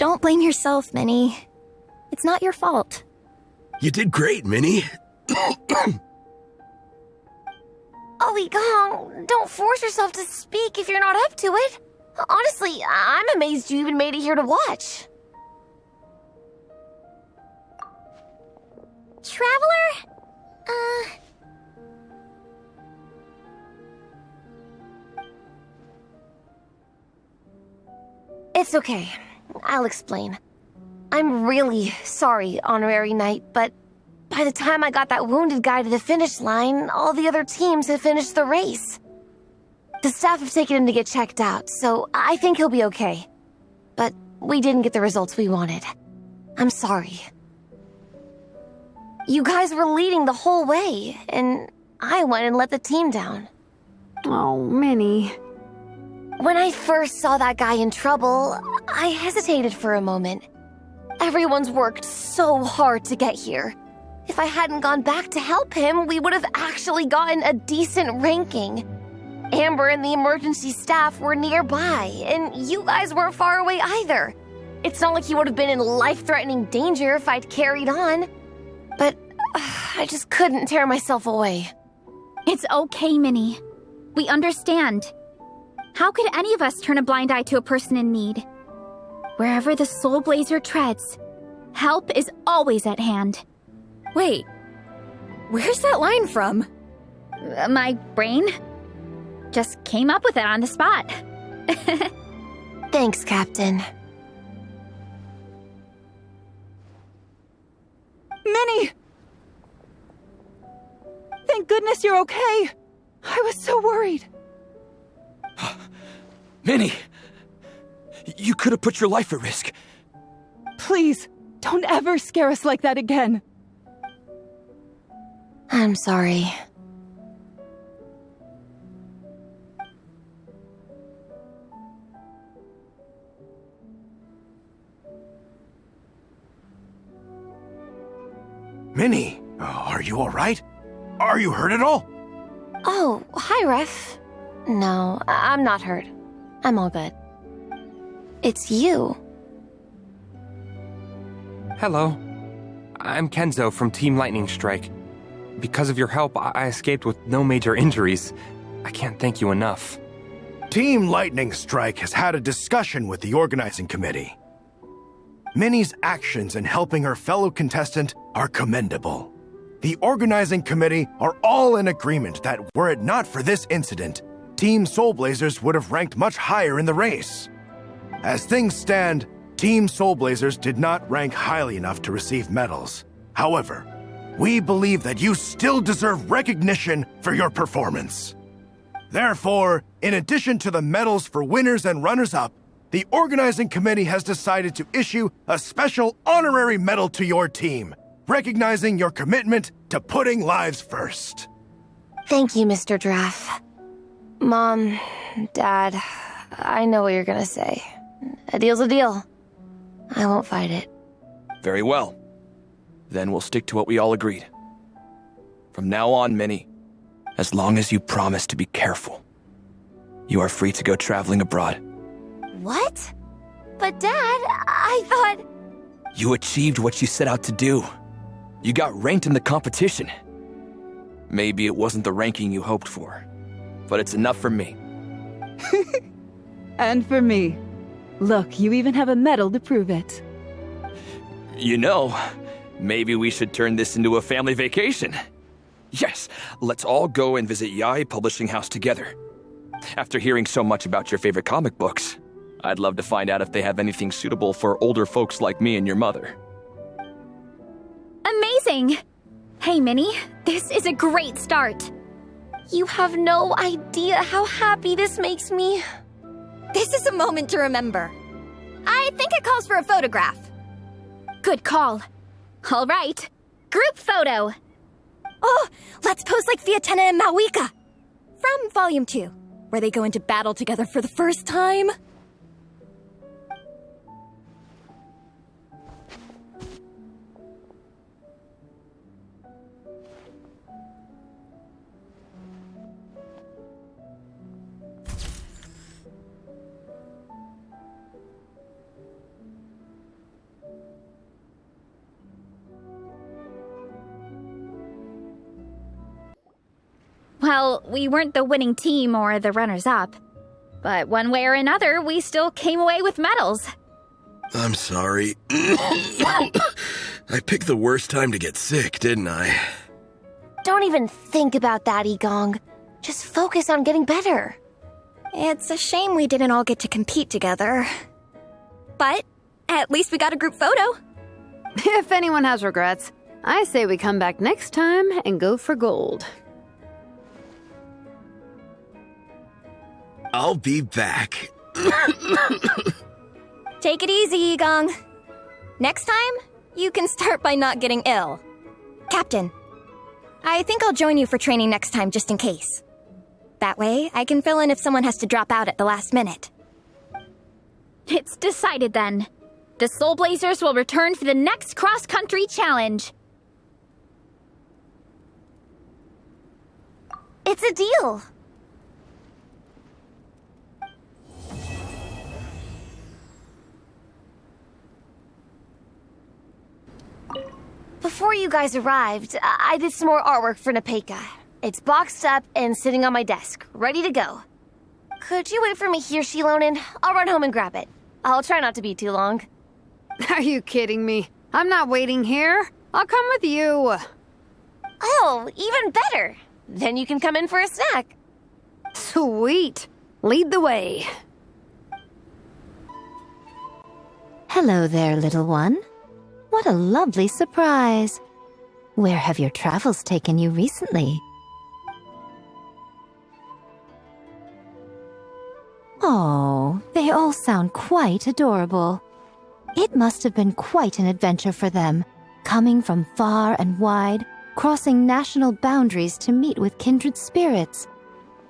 Speaker 5: Don't blame yourself, Minnie. It's not your fault.
Speaker 4: You did great, Minnie.
Speaker 8: Ollie Gong, don't force yourself to speak if you're not up to it. Honestly, I'm amazed you even made it here to watch.
Speaker 1: Traveler?
Speaker 8: It's okay. I'll explain. I'm really sorry, Honorary Knight, but by the time I got that wounded guy to the finish line, all the other teams had finished the race. The staff have taken him to get checked out, so I think he'll be okay. But we didn't get the results we wanted. I'm sorry. You guys were leading the whole way, and I went and let the team down.
Speaker 6: Oh, Minnie.
Speaker 8: When I first saw that guy in trouble, I hesitated for a moment. Everyone's worked so hard to get here. If I hadn't gone back to help him, we would have actually gotten a decent ranking. Amber and the emergency staff were nearby, and you guys weren't far away either. It's not like he would have been in life-threatening danger if I'd carried on. But I just couldn't tear myself away.
Speaker 7: It's okay, Minnie. We understand. How could any of us turn a blind eye to a person in need? Wherever the Soul Blazer treads, help is always at hand.
Speaker 5: Wait, where's that line from?
Speaker 7: My brain just came up with it on the spot.
Speaker 8: Thanks, Captain.
Speaker 14: Minnie! Thank goodness you're okay. I was so worried.
Speaker 20: Minnie! You could have put your life at risk.
Speaker 14: Please, don't ever scare us like that again.
Speaker 8: I'm sorry.
Speaker 19: Minnie, are you all right? Are you hurt at all?
Speaker 8: Oh, hi, Ref. No, I'm not hurt. I'm all good. It's you.
Speaker 21: Hello. I'm Kenzo from Team Lightning Strike. Because of your help, I escaped with no major injuries. I can't thank you enough.
Speaker 19: Team Lightning Strike has had a discussion with the organizing committee. Minnie's actions in helping her fellow contestant are commendable. The organizing committee are all in agreement that were it not for this incident, Team Soul Blazers would have ranked much higher in the race. As things stand, Team Soul Blazers did not rank highly enough to receive medals. However, we believe that you still deserve recognition for your performance. Therefore, in addition to the medals for winners and runners-up, the organizing committee has decided to issue a special honorary medal to your team, recognizing your commitment to putting lives first.
Speaker 8: Thank you, Mr. Draff. Mom, Dad, I know what you're gonna say. A deal's a deal. I won't fight it.
Speaker 18: Very well. Then we'll stick to what we all agreed. From now on, Minnie, as long as you promise to be careful, you are free to go traveling abroad.
Speaker 8: What? But Dad, I thought...
Speaker 18: You achieved what you set out to do. You got ranked in the competition. Maybe it wasn't the ranking you hoped for, but it's enough for me.
Speaker 14: And for me. Look, you even have a medal to prove it.
Speaker 18: You know, maybe we should turn this into a family vacation. Yes, let's all go and visit Yae Publishing House together. After hearing so much about your favorite comic books, I'd love to find out if they have anything suitable for older folks like me and your mother.
Speaker 7: Amazing! Hey, Minnie, this is a great start.
Speaker 8: You have no idea how happy this makes me.
Speaker 5: This is a moment to remember. I think it calls for a photograph.
Speaker 7: Good call. All right, group photo.
Speaker 5: Oh, let's pose like Fiatena and Mawika. From Volume 2, where they go into battle together for the first time.
Speaker 7: Well, we weren't the winning team or the runners-up. But one way or another, we still came away with medals.
Speaker 4: I'm sorry. I picked the worst time to get sick, didn't I?
Speaker 8: Don't even think about that, Igong. Just focus on getting better.
Speaker 5: It's a shame we didn't all get to compete together. But at least we got a group photo.
Speaker 6: If anyone has regrets, I say we come back next time and go for gold.
Speaker 4: I'll be back.
Speaker 5: Take it easy, Igong. Next time, you can start by not getting ill. Captain, I think I'll join you for training next time just in case. That way, I can fill in if someone has to drop out at the last minute.
Speaker 7: It's decided then. The Soul Blazers will return for the next cross-country challenge.
Speaker 8: It's a deal. Before you guys arrived, I did some more artwork for Nepeka. It's boxed up and sitting on my desk, ready to go. Could you wait for me here, Shilonen? I'll run home and grab it. I'll try not to be too long.
Speaker 6: Are you kidding me? I'm not waiting here. I'll come with you.
Speaker 8: Oh, even better. Then you can come in for a snack.
Speaker 6: Sweet. Lead the way.
Speaker 3: Hello there, little one. What a lovely surprise. Where have your travels taken you recently? Oh, they all sound quite adorable. It must have been quite an adventure for them, coming from far and wide, crossing national boundaries to meet with kindred spirits.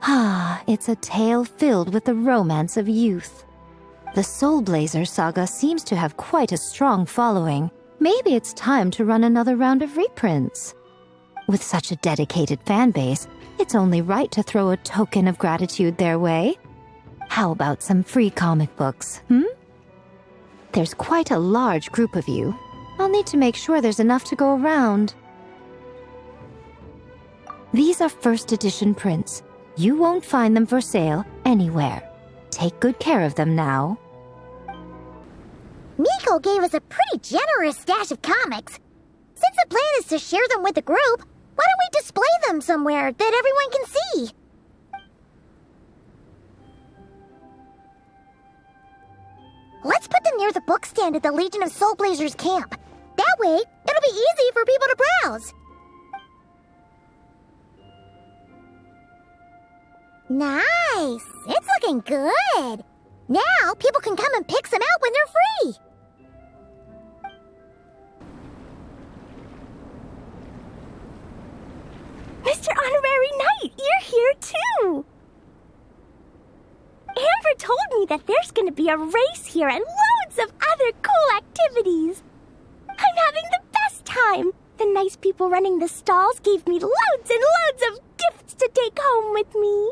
Speaker 3: Ah, it's a tale filled with the romance of youth. The Soul Blazer saga seems to have quite a strong following. Maybe it's time to run another round of reprints. With such a dedicated fan base, it's only right to throw a token of gratitude their way. How about some free comic books, There's quite a large group of you. I'll need to make sure there's enough to go around. These are first edition prints. You won't find them for sale anywhere. Take good care of them now.
Speaker 1: Miko gave us a pretty generous stash of comics. Since the plan is to share them with the group, why don't we display them somewhere that everyone can see? Let's put them near the book stand at the Legion of Soul Blazers camp. That way, it'll be easy for people to browse. Nice! It's looking good! Now, people can come and pick some out when they're free!
Speaker 22: Mr. Honorary Knight, you're here too! Amber told me that there's gonna be a race here and loads of other cool activities. I'm having the best time. The nice people running the stalls gave me loads and loads of gifts to take home with me.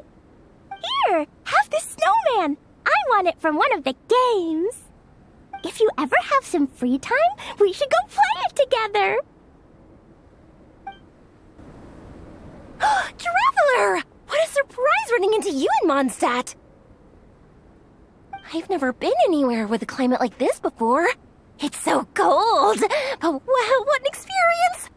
Speaker 22: Here, have this snowman. I won it from one of the games. If you ever have some free time, we should go play it together.
Speaker 8: Traveler! What a surprise running into you in Mondstadt! I've never been anywhere with a climate like this before. It's so cold! But wow, what an experience!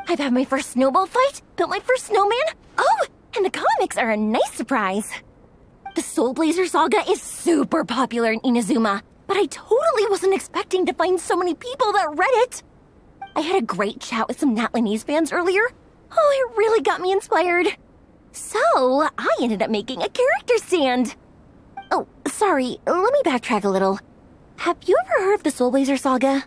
Speaker 8: I've had my first snowball fight, built my first snowman. Oh, and the comics are a nice surprise. The Soul Blazer saga is super popular in Inazuma, but I totally wasn't expecting to find so many people that read it. I had a great chat with some Natlanese fans earlier. Oh, it really got me inspired. So, I ended up making a character stand. Oh, sorry, let me backtrack a little. Have you ever heard of the Soul Blazer saga?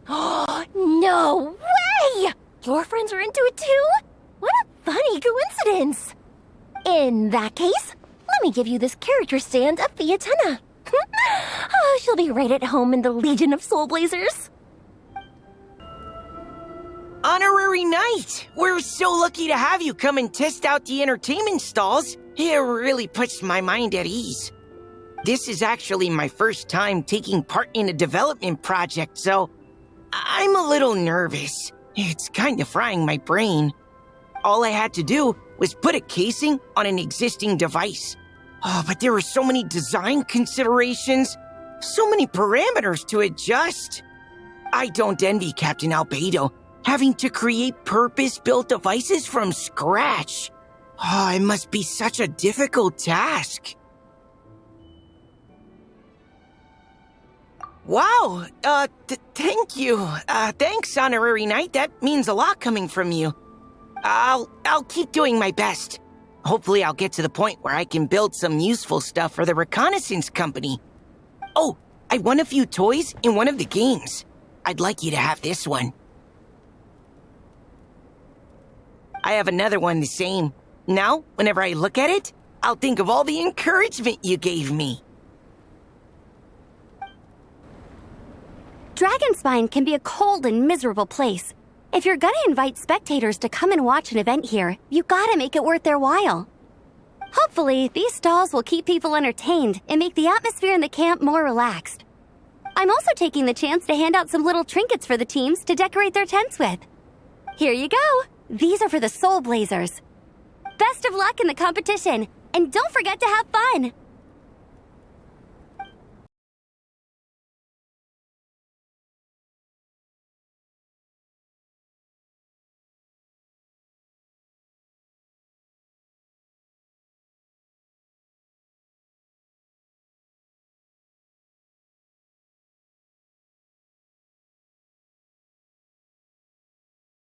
Speaker 8: Oh, no way! Your friends are into it too? What a funny coincidence! In that case, let me give you this character stand of Fiatenna. Oh, she'll be right at home in the Legion of Soul Blazers.
Speaker 23: Honorary Knight! We're so lucky to have you come and test out the entertainment stalls. It really puts my mind at ease. This is actually my first time taking part in a development project, so I'm a little nervous. It's kind of frying my brain. All I had to do was put a casing on an existing device. Oh, but there were so many design considerations, so many parameters to adjust. I don't envy Captain Albedo having to create purpose-built devices from scratch. Oh, it must be such a difficult task. Wow, thank you. Thanks, Honorary Knight. That means a lot coming from you. I'll keep doing my best. Hopefully I'll get to the point where I can build some useful stuff for the reconnaissance company. Oh, I won a few toys in one of the games. I'd like you to have this one. I have another one the same. Now, whenever I look at it, I'll think of all the encouragement you gave me.
Speaker 2: Dragonspine can be a cold and miserable place. If you're gonna invite spectators to come and watch an event here, you gotta make it worth their while. Hopefully, these stalls will keep people entertained and make the atmosphere in the camp more relaxed. I'm also taking the chance to hand out some little trinkets for the teams to decorate their tents with. Here you go. These are for the Soul Blazers. Best of luck in the competition, and don't forget to have fun!